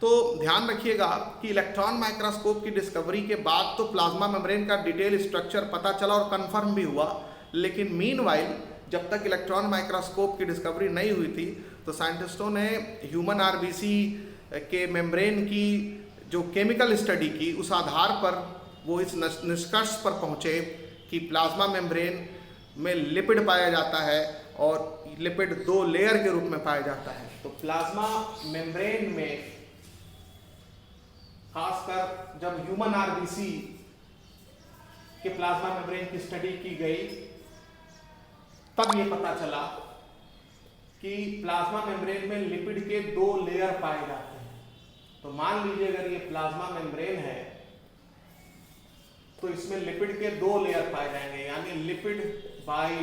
तो ध्यान रखिएगा कि इलेक्ट्रॉन माइक्रोस्कोप की डिस्कवरी के बाद तो प्लाज्मा मेम्ब्रेन का डिटेल स्ट्रक्चर पता चला और कंफर्म भी हुआ, लेकिन मीनवाइल जब तक इलेक्ट्रॉन माइक्रोस्कोप की डिस्कवरी नहीं हुई थी तो साइंटिस्टों ने ह्यूमन आरबीसी के मेम्ब्रेन की जो केमिकल स्टडी की, उस आधार पर वो इस निष्कर्ष पर पहुँचे कि प्लाज्मा मेम्ब्रेन में लिपिड पाया जाता है और लिपिड 2 लेयर के रूप में पाया जाता है। तो प्लाज्मा मेम्ब्रेन में खासकर जब ह्यूमन आरबीसी के प्लाज्मा मेम्ब्रेन की स्टडी की गई तब ये पता चला कि प्लाज्मा मेम्ब्रेन में लिपिड के 2 लेयर पाए जाते हैं। तो मान लीजिए अगर ये प्लाज्मा मेम्ब्रेन है तो इसमें लिपिड के 2 लेयर पाए जाएंगे, यानी लिपिड बाई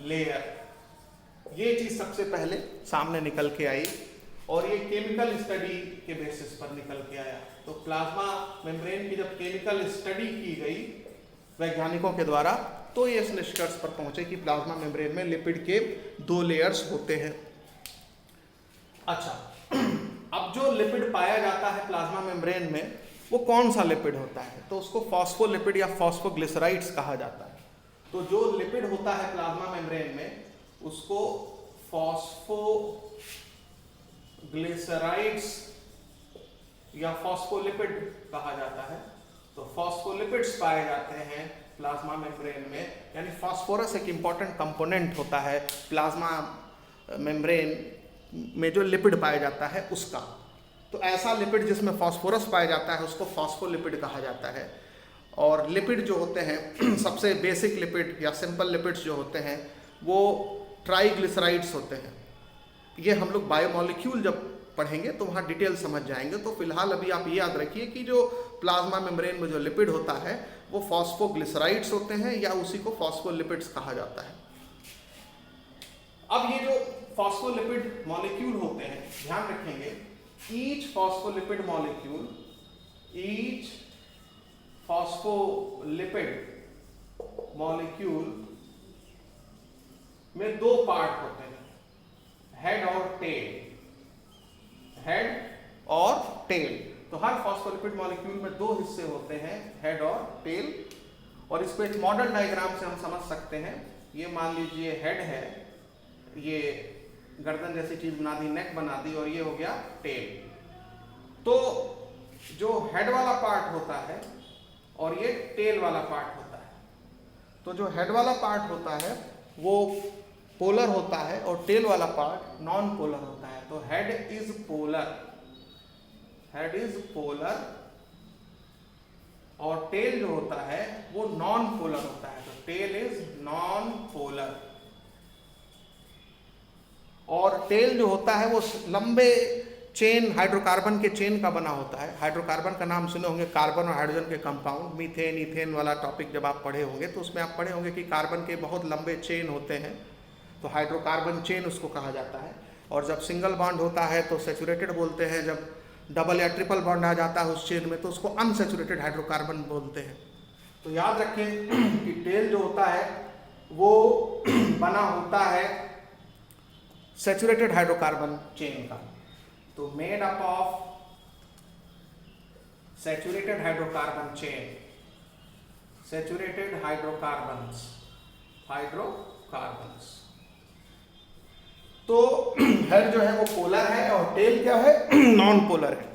लेयर। ये चीज सबसे पहले सामने निकल के आई और ये केमिकल स्टडी के बेसिस पर निकल के आया। तो प्लाज्मा मेम्ब्रेन की जब केमिकल स्टडी की गई वैज्ञानिकों के द्वारा तो ये इस निष्कर्ष पर पहुंचे कि प्लाज्मा मेम्ब्रेन में लिपिड के 2 लेयर्स होते हैं। अच्छा, अब जो लिपिड पाया जाता है प्लाज्मा मेम्ब्रेन में वो कौन सा लिपिड होता है? तो उसको फॉस्फोलिपिड या फॉस्फोग्लिसराइड्स कहा जाता है। तो जो लिपिड होता है प्लाज्मा मेम्ब्रेन में उसको फॉस्फोग्लिसराइड्स या फॉस्फोलिपिड कहा जाता है। तो फॉस्फोलिपिड्स पाए जाते हैं प्लाज्मा मेम्ब्रेन में, यानी फास्फोरस एक इंपॉर्टेंट कंपोनेंट होता है प्लाज्मा मेम्ब्रेन में जो लिपिड पाया जाता है उसका। तो ऐसा लिपिड जिसमें फास्फोरस पाया जाता है उसको फॉस्फोलिपिड कहा जाता है। और लिपिड जो होते हैं सबसे बेसिक लिपिड या सिंपल लिपिड्स जो होते हैं वो ट्राइग्लिसराइड्स होते हैं। ये हम लोग बायोमोलिक्यूल जब पढ़ेंगे तो वहाँ डिटेल समझ जाएंगे। तो फिलहाल अभी आप ये याद रखिए कि जो प्लाज्मा मेम्ब्रेन में जो लिपिड होता है वो फॉस्फोग्लिसराइड्स होते हैं या उसी को फॉस्फोलिपिड्स कहा जाता है। अब ये जो फॉस्फोलिपिड मॉलिक्यूल होते हैं, ध्यान रखेंगे, ईच फॉस्फोलिपिड मॉलिक्यूल में 2 पार्ट होते हैं, हेड और टेल। तो हर फॉस्फोलिपिड मॉलिक्यूल में 2 हिस्से होते हैं, हेड और टेल। और इसको एक मॉडल डायग्राम से हम समझ सकते हैं। ये मान लीजिए हेड है, ये गर्दन जैसी चीज बना दी, नेक बना दी, और ये हो गया टेल। तो जो हेड वाला पार्ट होता है और ये टेल वाला पार्ट होता है। तो जो हेड वाला पार्ट होता है वो पोलर होता है और टेल वाला पार्ट नॉन पोलर होता है। तो हेड इज पोलर और टेल जो होता है वो नॉन पोलर होता है। तो टेल इज नॉन पोलर। और टेल जो होता है वो लंबे चेन, हाइड्रोकार्बन के चेन का बना होता है। हाइड्रोकार्बन का नाम सुने होंगे, कार्बन और हाइड्रोजन के कंपाउंड, मीथेन, इथेन वाला टॉपिक जब आप पढ़े होंगे तो उसमें आप पढ़े होंगे कि कार्बन के बहुत लंबे चेन होते हैं, तो हाइड्रोकार्बन चेन उसको कहा जाता है। और जब सिंगल बॉन्ड होता है तो सैचुरेटेड बोलते हैं, जब डबल या ट्रिपल बॉन्ड आ जाता है उस चेन में तो उसको अनसैचुरेटेड हाइड्रोकार्बन बोलते हैं। तो याद रखें कि टेल जो होता है वो बना होता है सैचुरेटेड हाइड्रोकार्बन चेन का। तो made up of saturated hydrocarbon chain, saturated hydrocarbons. तो हेड जो है वो पोलर है और टेल क्या है, नॉन पोलर है।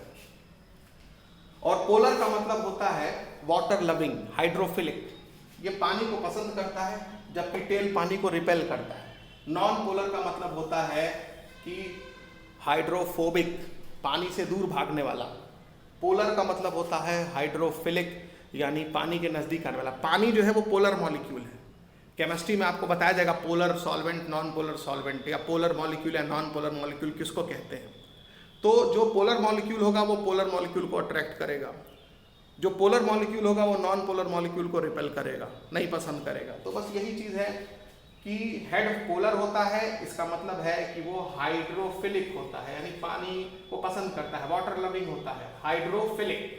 और पोलर का मतलब होता है वाटर लविंग, हाइड्रोफिलिक, ये पानी को पसंद करता है, जबकि टेल पानी को रिपेल करता है। नॉन पोलर का मतलब होता है कि हाइड्रोफोबिक, पानी से दूर भागने वाला। पोलर का मतलब होता है हाइड्रोफिलिक, यानी पानी के नजदीक आने वाला। पानी जो है वो पोलर मॉलिक्यूल है। केमिस्ट्री में आपको बताया जाएगा polar solvent, non polar solvent, या पोलर मॉलिक्यूल या नॉन पोलर मॉलिक्यूल किसको कहते हैं। तो जो पोलर मॉलिक्यूल होगा वो पोलर मॉलिक्यूल को अट्रैक्ट करेगा, जो पोलर मॉलिक्यूल होगा वो नॉन पोलर मॉलिक्यूल को रिपेल करेगा, नहीं पसंद करेगा। तो बस यही चीज है कि हेड पोलर होता है, इसका मतलब है कि वो हाइड्रोफिलिक होता है, यानी पानी को पसंद करता है, वाटर लविंग होता है, हाइड्रोफिलिक।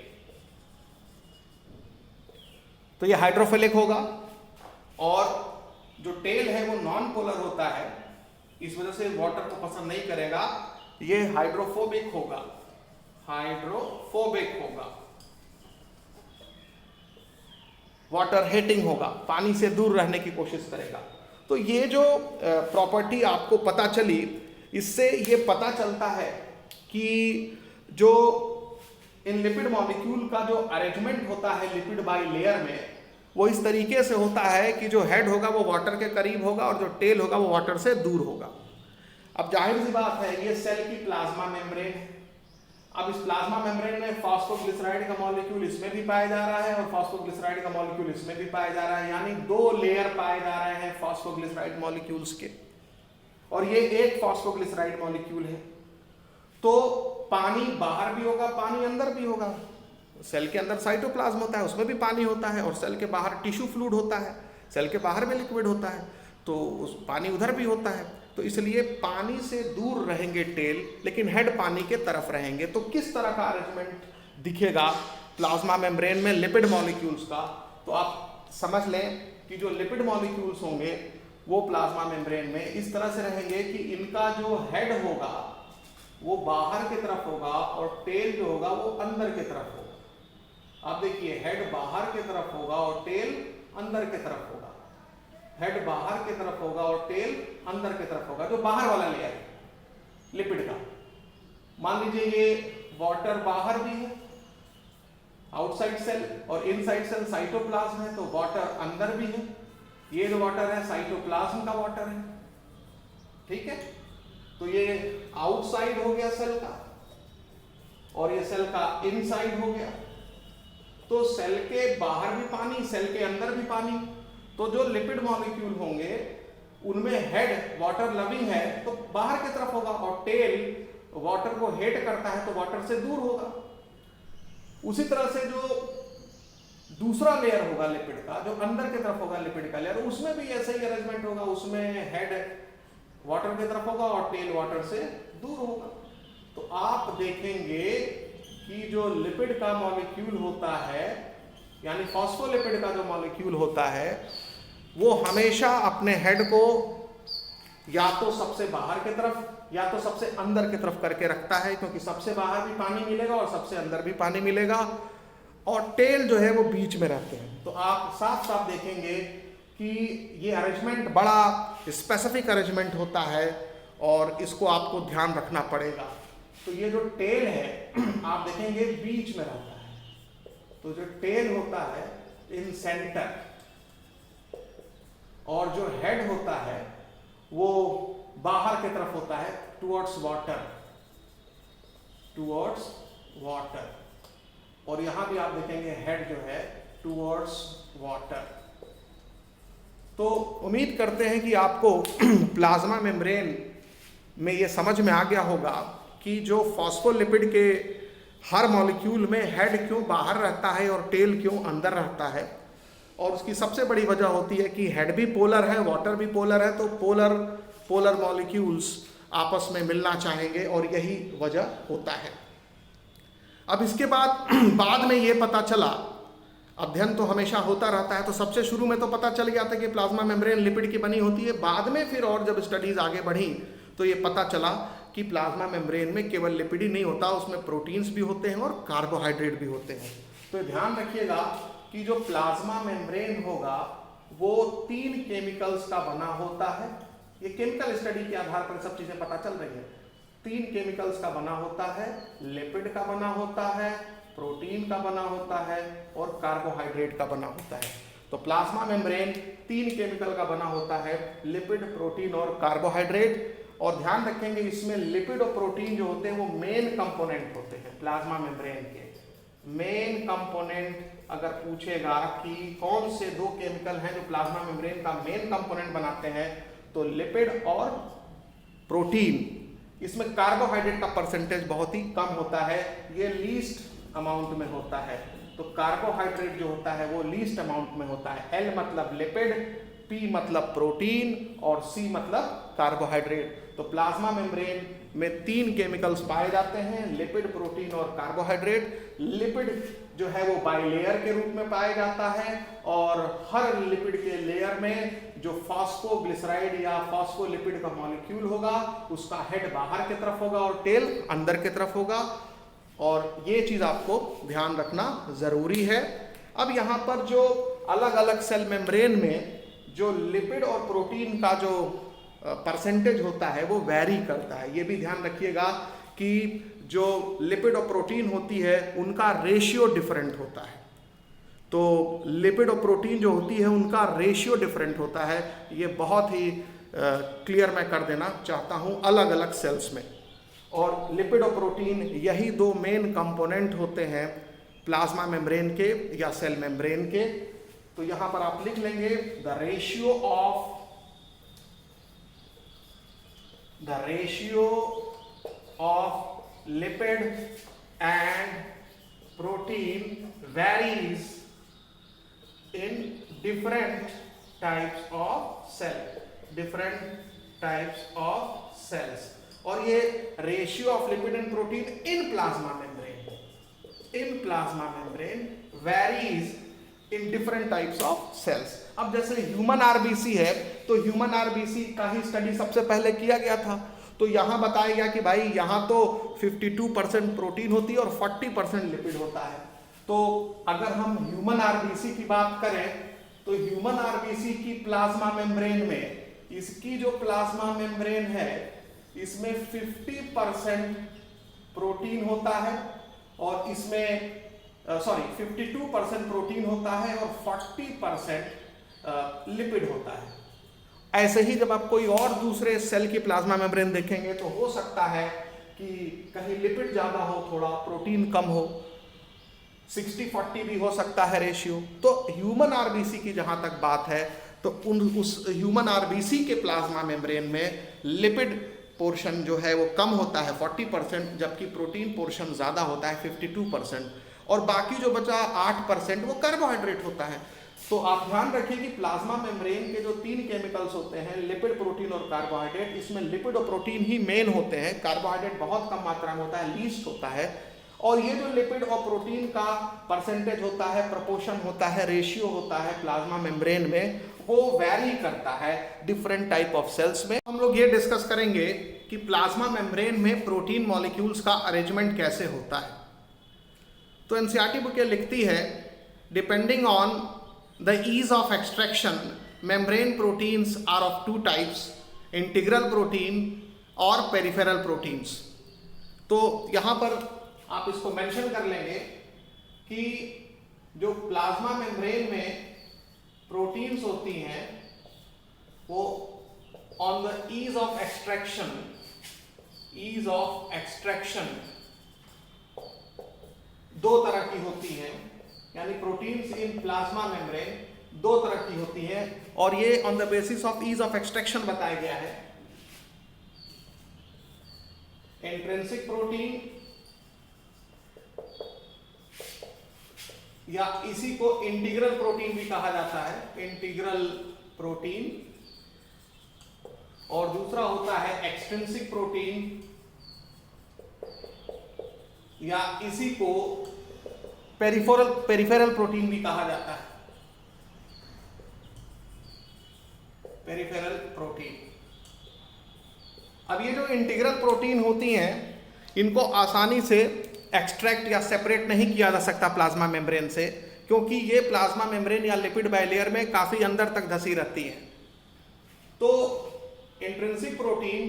तो ये हाइड्रोफिलिक होगा। और जो टेल है वो नॉन पोलर होता है, इस वजह से वाटर को पसंद नहीं करेगा, ये हाइड्रोफोबिक होगा, हाइड्रोफोबिक होगा, वाटर हेटिंग होगा, पानी से दूर रहने की कोशिश करेगा। तो ये जो प्रॉपर्टी आपको पता चली, इससे ये पता चलता है कि जो इन लिपिड मॉलिक्यूल का जो अरेंजमेंट होता है लिपिड बाई लेयर में, वो इस तरीके से होता है कि जो हेड होगा वो वाटर के करीब होगा और जो टेल होगा वो वाटर से दूर होगा। अब जाहिर सी बात है, ये सेल की प्लाज्मा मेम्ब्रेन है। अब इस प्लाज्मा मेम्ब्रेन में फॉस्फोग्लिसराइड का मॉलिक्यूल इसमें भी पाया जा रहा है और फॉस्फोग्लिसराइड का मॉलिक्यूल इसमें भी पाया जा रहा है, यानी 2 लेयर पाए जा रहे हैं फॉस्फोग्लिसराइड मॉलिक्यूल्स के, और ये एक फॉस्फोग्लिसराइड मॉलिक्यूल है। तो पानी बाहर भी होगा, पानी अंदर भी होगा। सेल के अंदर साइटोप्लाज्म होता है, उसमें भी पानी होता है, और सेल के बाहर टिश्यू फ्लूइड होता है, सेल के बाहर में लिक्विड होता है, तो उस पानी उधर भी होता है। तो इसलिए पानी से दूर रहेंगे टेल, लेकिन हेड पानी के तरफ रहेंगे। तो किस तरह का अरेंजमेंट दिखेगा प्लाज्मा मेम्ब्रेन में लिपिड मॉलिक्यूल्स का, तो आप समझ लें कि जो लिपिड मॉलिक्यूल्स होंगे वो प्लाज्मा मेम्ब्रेन में इस तरह से रहेंगे कि इनका जो हेड होगा वो बाहर की तरफ होगा और टेल जो होगा वो अंदर की तरफ होगा। आप देखिए, हेड बाहर की तरफ होगा और टेल अंदर की तरफ होगा, हेड बाहर की तरफ होगा और टेल अंदर की तरफ होगा। जो बाहर वाला लेयर है लिपिड का, मान लीजिए ये वाटर बाहर भी है आउटसाइड सेल, और इनसाइड सेल साइटोप्लाज्म है, तो वाटर अंदर भी है। ये जो वाटर है साइटोप्लाज्म का वाटर है, ठीक है। तो ये आउटसाइड हो गया सेल का, और ये सेल का इनसाइड हो गया। तो सेल के बाहर भी पानी, सेल के अंदर भी पानी। तो जो लिपिड मॉलिक्यूल होंगे उनमें हेड वाटर लविंग है तो बाहर की तरफ होगा, और टेल वाटर को हेट करता है तो वाटर से दूर होगा। उसी तरह से जो दूसरा लेयर होगा लिपिड का, जो अंदर की तरफ होगा लिपिड का लेयर, उसमें भी ऐसा ही अरेंजमेंट होगा। उसमें हेड वाटर की तरफ होगा और टेल वाटर से दूर होगा। तो आप देखेंगे कि जो लिपिड का मॉलिक्यूल होता है, यानी फॉस्फोलिपिड का जो मॉलिक्यूल होता है, वो हमेशा अपने हेड को या तो सबसे बाहर की तरफ या तो सबसे अंदर की तरफ करके रखता है, क्योंकि सबसे बाहर भी पानी मिलेगा और सबसे अंदर भी पानी मिलेगा, और टेल जो है वो बीच में रहते हैं। तो आप साफ साफ देखेंगे कि ये अरेंजमेंट बड़ा स्पेसिफिक अरेंजमेंट होता है और इसको आपको ध्यान रखना पड़ेगा। तो ये जो टेल है आप देखेंगे बीच में रहता है। तो जो टेल होता है इन सेंटर, और जो हेड होता है वो बाहर की तरफ होता है टुवर्ड्स वाटर, टुवर्ड्स वाटर। और यहां भी आप देखेंगे हेड जो है टुवर्ड्स वाटर। तो उम्मीद करते हैं कि आपको प्लाज्मा मेम्ब्रेन में ये समझ में आ गया होगा कि जो फॉस्फोलिपिड के हर मॉलिक्यूल में हेड क्यों बाहर रहता है और टेल क्यों अंदर रहता है। और उसकी सबसे बड़ी वजह होती है कि हेड भी पोलर है, वाटर भी पोलर है, तो पोलर मॉलिक्यूल्स आपस में मिलना चाहेंगे, और यही वजह होता है। अब इसके बाद में ये पता चला, अध्ययन तो हमेशा होता रहता है, तो सबसे शुरू में तो पता चल गया था कि प्लाज्मा मेम्ब्रेन लिपिड की बनी होती है। बाद में फिर और जब स्टडीज आगे बढ़ी तो ये पता चला कि प्लाज्मा मेम्ब्रेन में केवल लिपिड ही नहीं होता, उसमें प्रोटीन्स भी होते हैं और कार्बोहाइड्रेट भी होते हैं। तो ध्यान रखिएगा कि जो प्लाज्मा मेम्ब्रेन होगा वो 3 केमिकल्स का बना होता है। ये केमिकल स्टडी के आधार पर सब चीजें पता चल रही है। 3 केमिकल्स का बना होता है, लिपिड का बना होता है प्रोटीन का बना होता है और कार्बोहाइड्रेट का बना होता है। तो प्लाज्मा मेम्ब्रेन 3 केमिकल का बना होता है, लिपिड, प्रोटीन और कार्बोहाइड्रेट। और ध्यान रखेंगे इसमें लिपिड और प्रोटीन जो होते हैं वो मेन कंपोनेंट होते हैं प्लाज्मा मेम्ब्रेन के। मेन कंपोनेंट अगर पूछेगा कि कौन से 2 केमिकल हैं जो प्लाज्मा मेम्ब्रेन का मेन कंपोनेंट बनाते हैं, तो लिपिड और प्रोटीन। इसमें कार्बोहाइड्रेट का परसेंटेज बहुत ही कम होता है, ये लीस्ट अमाउंट में होता है। तो कार्बोहाइड्रेट जो होता है वो लीस्ट अमाउंट में होता है। L मतलब लिपिड, P मतलब प्रोटीन और C मतलब कार्बोहाइड्रेट। तो प्लाज्मा मेम्ब्रेन में 3 केमिकल्स पाए जाते हैं, लिपिड, प्रोटीन और कार्बोहाइड्रेट। लिपिड जो है वो बाइलेयर के रूप में पाया जाता है और हर लिपिड के लेयर में जो फॉस्फोग्लिसराइड या फॉस्फोलिपिड का मॉलिक्यूल होगा उसका हेड बाहर की तरफ होगा और टेल अंदर की तरफ होगा। और ये चीज आपको ध्यान रखना जरूरी है। अब यहाँ पर जो अलग अलग सेल मेम्ब्रेन में जो लिपिड और प्रोटीन का जो परसेंटेज होता है वो वैरी करता है। ये भी ध्यान रखिएगा कि जो लिपिड और प्रोटीन होती है उनका रेशियो डिफरेंट होता है। तो लिपिड और प्रोटीन जो होती है उनका रेशियो डिफरेंट होता है। ये बहुत ही क्लियर मैं कर देना चाहता हूँ अलग अलग सेल्स में। और लिपिड और प्रोटीन यही 2 मेन कंपोनेंट होते हैं प्लाज्मा मेम्ब्रेन के या सेल मेम्ब्रेन के। तो यहाँ पर आप लिख लेंगे the ratio of lipid and protein varies in different types of cells। और ये ratio of lipid and protein in plasma membrane varies in different types of cells. अब जैसे ह्यूमन आरबीसी है तो ह्यूमन आरबीसी का ही स्टडी सबसे पहले किया गया था। तो यहाँ बताया गया कि भाई यहाँ तो 52% प्रोटीन होती है और 40% लिपिड होता है। तो अगर हम ह्यूमन आरबीसी की बात करें तो ह्यूमन आरबीसी की प्लाज्मा मेम्ब्रेन में, इसकी जो प्लाज्मा मेम्ब्रेन है इसमें 50% प्रोटीन होता है और इसमें 52% प्रोटीन होता है और 40% लिपिड होता है। ऐसे ही जब आप कोई और दूसरे सेल की प्लाज्मा मेम्ब्रेन देखेंगे तो हो सकता है कि कहीं लिपिड ज्यादा हो, थोड़ा प्रोटीन कम हो, 60-40 भी हो सकता है रेशियो। तो ह्यूमन आरबीसी की जहां तक बात है तो उस ह्यूमन आरबीसी के प्लाज्मा मेम्ब्रेन में लिपिड पोर्शन जो है वो कम होता है 40%, जबकि प्रोटीन पोर्शन ज़्यादा होता है 52%, और बाकी जो बचा 8% वो कार्बोहाइड्रेट होता है। तो आप ध्यान रखिए कि प्लाज्मा मेम्ब्रेन के जो 3 केमिकल्स होते हैं लिपिड, प्रोटीन और कार्बोहाइड्रेट, इसमें लिपिड और प्रोटीन ही मेन होते हैं, कार्बोहाइड्रेट बहुत कम मात्रा में होता है, लीस्ट होता है। और ये जो लिपिड और प्रोटीन का परसेंटेज होता है, प्रपोर्शन होता है, रेशियो होता है प्लाज्मा मेम्ब्रेन में, वो वैरी करता है डिफरेंट टाइप ऑफ सेल्स में। हम लोग ये डिस्कस करेंगे कि प्लाज्मा मेम्ब्रेन में प्रोटीन मॉलिक्यूल्स का अरेंजमेंट कैसे होता है। तो एनसीईआरटी बुक ये लिखती है, depending on the ease of extraction membrane proteins are of 2 types, integral protein और पेरिफेरल प्रोटीन्स। तो यहाँ पर आप इसको मेंशन कर लेंगे कि जो प्लाज्मा मेम्ब्रेन में प्रोटीन्स होती हैं वो on the ease of extraction 2 तरह की होती हैं, यानी प्रोटीन्स इन प्लाज्मा मेम्ब्रेन 2 तरह की होती हैं, और ये on the basis of ease of extraction बताया गया है। इंट्रिंसिक प्रोटीन या इसी को इंटीग्रल प्रोटीन भी कहा जाता है, इंटीग्रल प्रोटीन, और दूसरा होता है एक्सट्रिंसिक प्रोटीन या इसी को पेरिफेरल प्रोटीन भी कहा जाता है, पेरिफेरल प्रोटीन। अब ये जो इंटीग्रल प्रोटीन होती हैं इनको आसानी से एक्सट्रैक्ट या सेपरेट नहीं किया जा सकता प्लाज्मा मेम्ब्रेन से, क्योंकि ये प्लाज्मा मेम्ब्रेन या लिपिड बाइलेयर में काफी अंदर तक धसी रहती है। तो इंट्रिंसिक प्रोटीन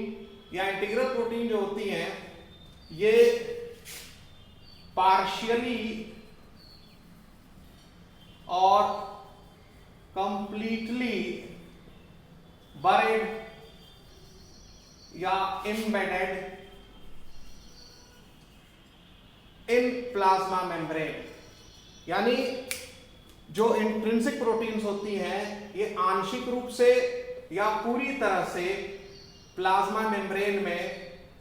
या इंटीग्रल प्रोटीन जो होती हैं ये पार्शियली और कंप्लीटली बरीड या एम्बेडेड इन प्लाज्मा मेम्ब्रेन। यानी जो इंट्रिंसिक प्रोटीन्स होती हैं ये आंशिक रूप से या पूरी तरह से प्लाज्मा मेम्ब्रेन में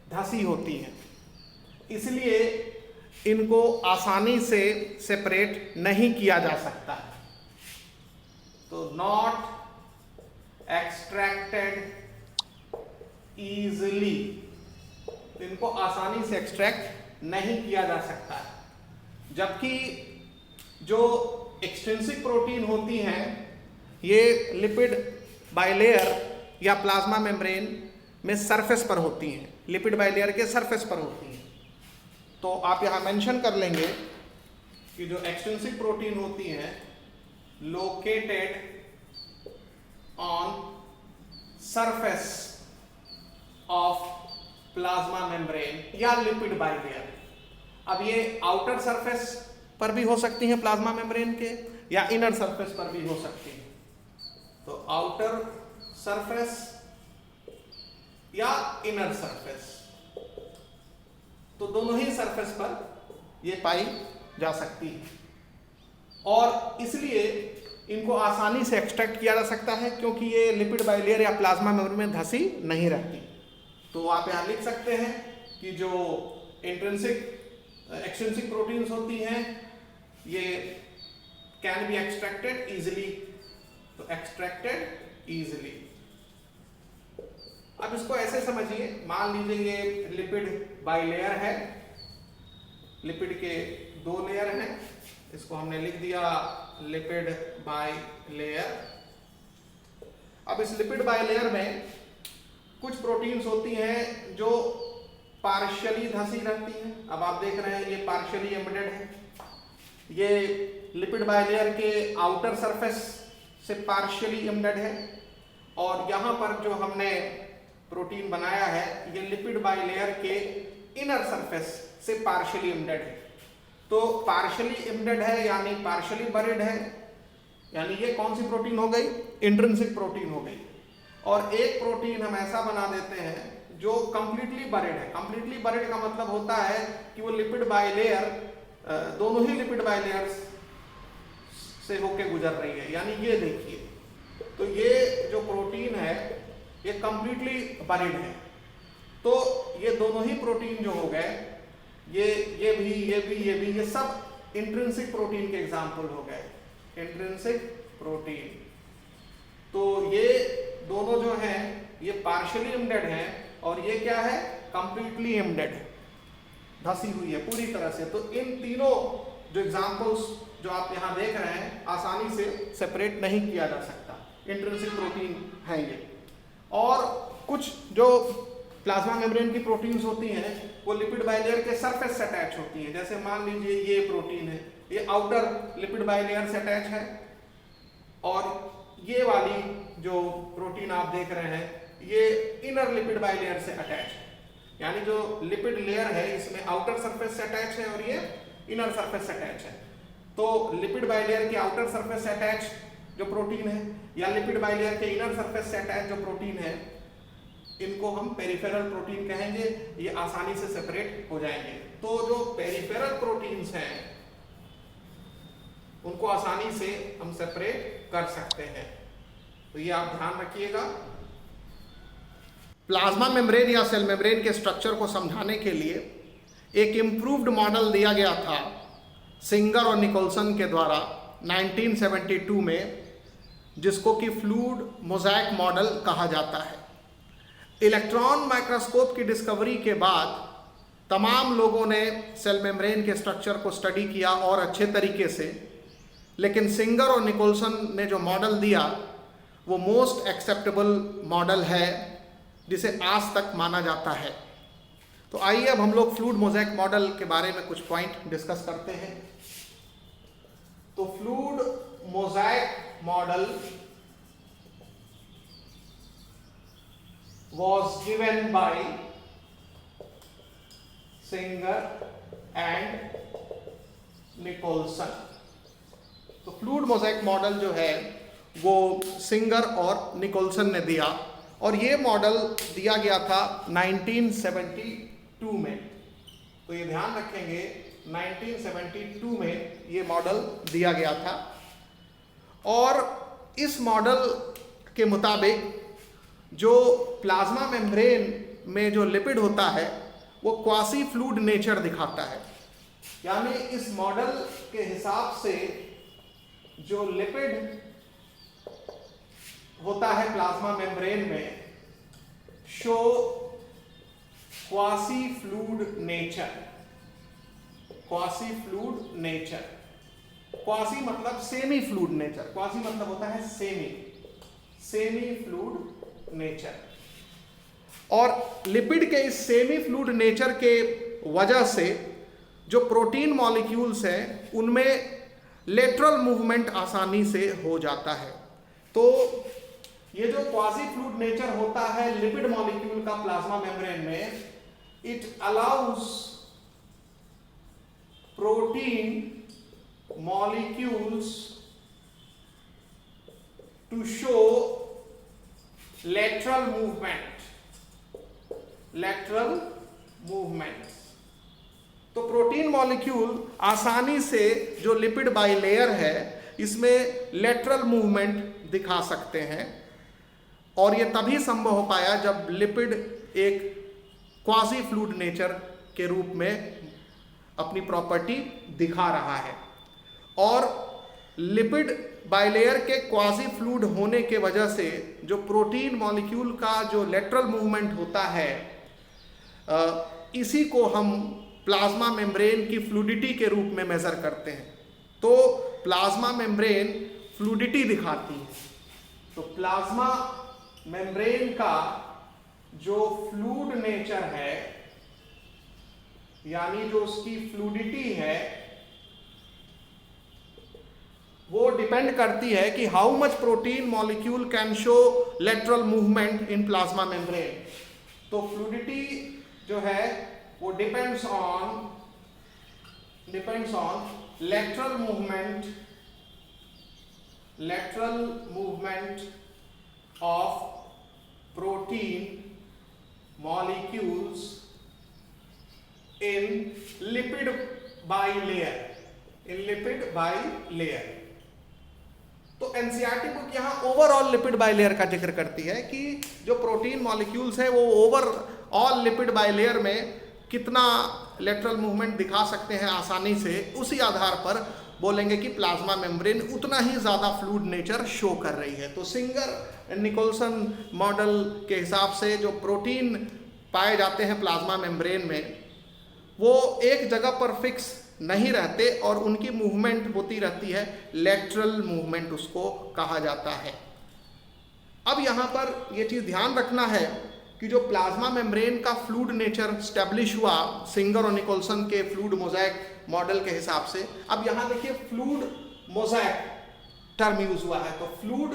धसी होती हैं, इसलिए इनको आसानी से सेपरेट नहीं किया जा सकता है। तो नॉट एक्सट्रैक्टेड इजिली, इनको आसानी से एक्सट्रैक्ट नहीं किया जा सकता है। जबकि जो एक्सट्रिंसिक प्रोटीन होती हैं ये लिपिड बाइलेयर या प्लाज्मा मेम्ब्रेन में सरफेस पर होती हैं, लिपिड बाइलेयर के सरफेस पर होती हैं। तो आप यहाँ मेंशन कर लेंगे कि जो एक्सट्रिंसिक प्रोटीन होती हैं located on surface of plasma membrane या लिपिड बाइलेयर। अब ये आउटर सरफेस पर भी हो सकती हैं प्लाज्मा मेम्ब्रेन के, या इनर सरफेस पर भी हो सकती हैं। तो आउटर सरफेस या इनर सरफेस, तो दोनों ही सरफेस पर ये पाई जा सकती है और इसलिए इनको आसानी से एक्सट्रैक्ट किया जा सकता है क्योंकि ये लिपिड बाइलेयर या प्लाज्मा मेम्ब्रेन में धसी नहीं रहती। तो आप यहाँ लिख सकते हैं कि जो एक्सट्रिंसिक प्रोटीन्स होती हैं ये कैन बी एक्सट्रैक्टेड इजिली, तो एक्सट्रैक्टेड इजिली। अब इसको ऐसे समझिए, मान लीजिए ये लिपिड बाइलेयर है, लिपिड के दो लेयर हैं, इसको हमने लिख दिया लिपिड बाइलेयर। अब इस लिपिड बाइलेयर में कुछ प्रोटीन्स होती हैं जो पार्शियली धसी रहती हैं। अब आप देख रहे हैं ये पार्शियली एम्बेडेड है, ये लिपिड बाइलेयर के आउटर सरफेस से पार्शियली एम्बेडेड है और यहाँ पर जो हमने प्रोटीन बनाया है ये लिपिड बाइलेयर के इनर सरफेस से पार्शियली एम्बेडेड है। तो पार्शियली एम्बेडेड है यानी पार्शियली बरीड है, यानी ये कौन सी प्रोटीन हो गई? इंट्रिंसिक प्रोटीन हो गई। और एक प्रोटीन हम ऐसा बना देते हैं जो कंप्लीटली बरीड है। कंप्लीटली बरीड का मतलब होता है कि वो लिपिड बाइलेयर, दोनों ही लिपिड बाइलेयर्स से होके गुजर रही है। यानी ये देखिए, तो ये जो प्रोटीन है ये कंप्लीटली बरीड है। तो ये दोनों ही प्रोटीन जो हो गए, ये सब इंट्रिंसिक प्रोटीन के एग्जाम्पल हो गए, इंट्रिंसिक प्रोटीन। तो ये दोनों जो हैं ये पार्शियली एम्बेडेड हैं और ये क्या है? कंप्लीटली एम्बेडेड है, धसी हुई है पूरी तरह से। तो इन तीनों जो एग्जाम्पल्स जो आप यहाँ देख रहे हैं आसानी से सेपरेट नहीं किया जा सकता, इंट्रिंसिक प्रोटीन है ये। और कुछ जो प्लाज्मा मेम्ब्रेन की प्रोटीन्स होती हैं वो लिपिड बाइलेयर के सरफेस से अटैच होती हैं। जैसे मान लीजिए ये प्रोटीन है, ये आउटर लिपिड बाइलेयर से अटैच है और ये वाली जो प्रोटीन आप देख रहे हैं ये इनर लिपिड बाइलेयर से अटैच है। यानी जो लिपिड लेयर है इसमें आउटर सरफेस से अटैच है और ये इनर सरफेस से अटैच है। तो लिपिड बाइलेयर के आउटर सरफेस से अटैच जो प्रोटीन है या लिपिड बाइलेयर के इनर सरफेस से अटैच जो प्रोटीन है, इनको हम पेरिफेरल प्रोटीन कहेंगे। ये आसानी से सेपरेट हो जाएंगे। तो जो पेरिफेरल प्रोटीन्स हैं उनको आसानी से हम सेपरेट कर सकते हैं। तो ये आप ध्यान रखिएगा। प्लाज्मा मेम्ब्रेन या सेल मेम्ब्रेन के स्ट्रक्चर को समझाने के लिए एक इम्प्रूव्ड मॉडल दिया गया था सिंगर और निकोलसन के द्वारा 1972 में, जिसको कि फ्लूइड मोज़ेक मॉडल कहा जाता है। इलेक्ट्रॉन माइक्रोस्कोप की डिस्कवरी के बाद तमाम लोगों ने सेल मेम्ब्रेन के स्ट्रक्चर को स्टडी किया और अच्छे तरीके से, लेकिन सिंगर और निकोलसन ने जो मॉडल दिया वो मोस्ट एक्सेप्टेबल मॉडल है जिसे आज तक माना जाता है। तो आइए अब हम लोग फ्लूइड मोज़ेक मॉडल के बारे में कुछ पॉइंट डिस्कस करते हैं। तो fluid mosaic model was given by Singer and Nicholson. तो फ्लूइड मोज़ेक मॉडल जो है वो सिंगर और निकोल्सन ने दिया, और ये मॉडल दिया गया था 1972 में। तो ये ध्यान रखेंगे 1972 में ये मॉडल दिया गया था। और इस मॉडल के मुताबिक जो प्लाज्मा मेम्ब्रेन में जो लिपिड होता है वो क्वासी फ्लूइड नेचर दिखाता है। यानी इस मॉडल के हिसाब से जो लिपिड होता है प्लाज्मा मेम्ब्रेन में show quasi fluid nature. Quasi fluid nature, quasi मतलब सेमी फ्लूइड नेचर, क्वासी मतलब होता है सेमी फ्लूइड नेचर। और लिपिड के इस सेमी फ्लूइड नेचर के वजह से जो प्रोटीन मॉलिक्यूल्स हैं उनमें लेटरल मूवमेंट आसानी से हो जाता है। तो ये जो क्वासी फ्लूइड नेचर होता है लिपिड मॉलिक्यूल का प्लाज्मा मेम्ब्रेन में, it allows protein molecules to show lateral movement. तो प्रोटीन मॉलिक्यूल आसानी से जो लिपिड बाइलेयर है इसमें लेटरल मूवमेंट दिखा सकते हैं, और ये तभी संभव हो पाया जब लिपिड एक क्वासी फ्लूइड नेचर के रूप में अपनी प्रॉपर्टी दिखा रहा है। और लिपिड बाइलेयर के क्वासी फ्लूइड होने के वजह से जो प्रोटीन मॉलिक्यूल का जो लेटरल मूवमेंट होता है, इसी को हम प्लाज्मा मेम्ब्रेन की फ्लूइडिटी के रूप में मेजर करते हैं। तो प्लाज्मा मेम्ब्रेन फ्लूइडिटी दिखाती है। तो प्लाज्मा मेम्ब्रेन का जो फ्लूइड नेचर है, यानी जो उसकी फ्लूइडिटी है, वो डिपेंड करती है कि how much protein molecule can show lateral movement in plasma membrane. तो फ्लूइडिटी जो है वो depends on lateral movement of protein molecules in lipid bilayer. तो एनसीईआरटी बुक यहाँ ओवरऑल लिपिड बाइलेयर का जिक्र करती है कि जो प्रोटीन मॉलिक्यूल्स है वो ओवरऑल लिपिड बाइलेयर में कितना लेटरल मूवमेंट दिखा सकते हैं आसानी से, उसी आधार पर बोलेंगे कि प्लाज्मा मेम्ब्रेन उतना ही ज़्यादा फ्लूइड नेचर शो कर रही है। तो सिंगर निकोल्सन मॉडल के हिसाब से जो प्रोटीन पाए जाते हैं प्लाज्मा मेम्ब्रेन में वो एक जगह पर फिक्स नहीं रहते और उनकी मूवमेंट होती रहती है, लेटरल मूवमेंट उसको कहा जाता है। अब यहाँ पर ये चीज़ ध्यान रखना है कि जो प्लाज्मा मेम्ब्रेन का फ्लूइड नेचर स्टैब्लिश हुआ सिंगर और निकोल्सन के फ्लूइड मोज़ेक मॉडल के हिसाब से, अब यहाँ देखिए फ्लूइड मोज़ेक टर्म यूज हुआ है। तो फ्लूइड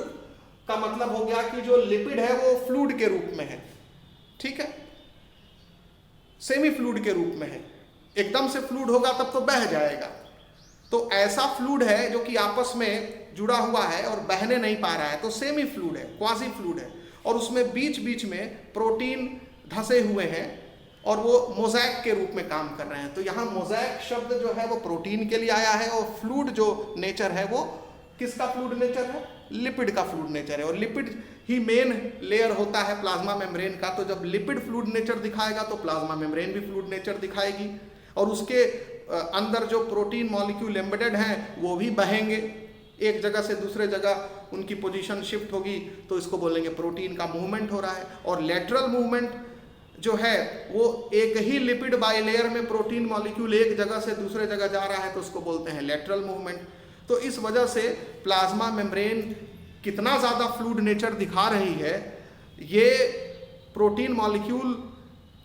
का मतलब हो गया कि जो लिपिड है वो फ्लूइड के रूप में है, ठीक है, सेमी फ्लूइड के रूप में है। एकदम से फ्लूइड होगा तब तो बह जाएगा। तो ऐसा फ्लूइड है जो कि आपस में जुड़ा हुआ है और बहने नहीं पा रहा है, तो सेमी फ्लूइड है, क्वासी फ्लूइड है, और उसमें बीच बीच में प्रोटीन धसे हुए हैं और वो मोज़ेक के रूप में काम कर रहे हैं। तो यहाँ मोज़ेक शब्द जो है वो प्रोटीन के लिए आया है, और फ्लूइड जो नेचर है वो किसका फ्लूइड नेचर है? लिपिड का फ्लूइड नेचर है। और लिपिड ही मेन लेयर होता है प्लाज्मा मेम्ब्रेन का। तो जब लिपिड फ्लूइड नेचर दिखाएगा तो प्लाज्मा मेम्ब्रेन भी फ्लूइड नेचर दिखाएगी, और उसके अंदर जो प्रोटीन मॉलिक्यूल एम्बेडेड हैं वो भी बहेंगे, एक जगह से दूसरे जगह उनकी पोजीशन शिफ्ट होगी, तो इसको बोलेंगे प्रोटीन का मूवमेंट हो रहा है। और लेटरल मूवमेंट जो है वो एक ही लिपिड बाइलेयर में प्रोटीन मॉलिक्यूल एक जगह से दूसरे जगह जा रहा है, तो उसको बोलते हैं लेटरल मूवमेंट। तो इस वजह से प्लाज्मा मेम्ब्रेन कितना ज़्यादा फ्लूइड नेचर दिखा रही है, ये प्रोटीन मॉलिक्यूल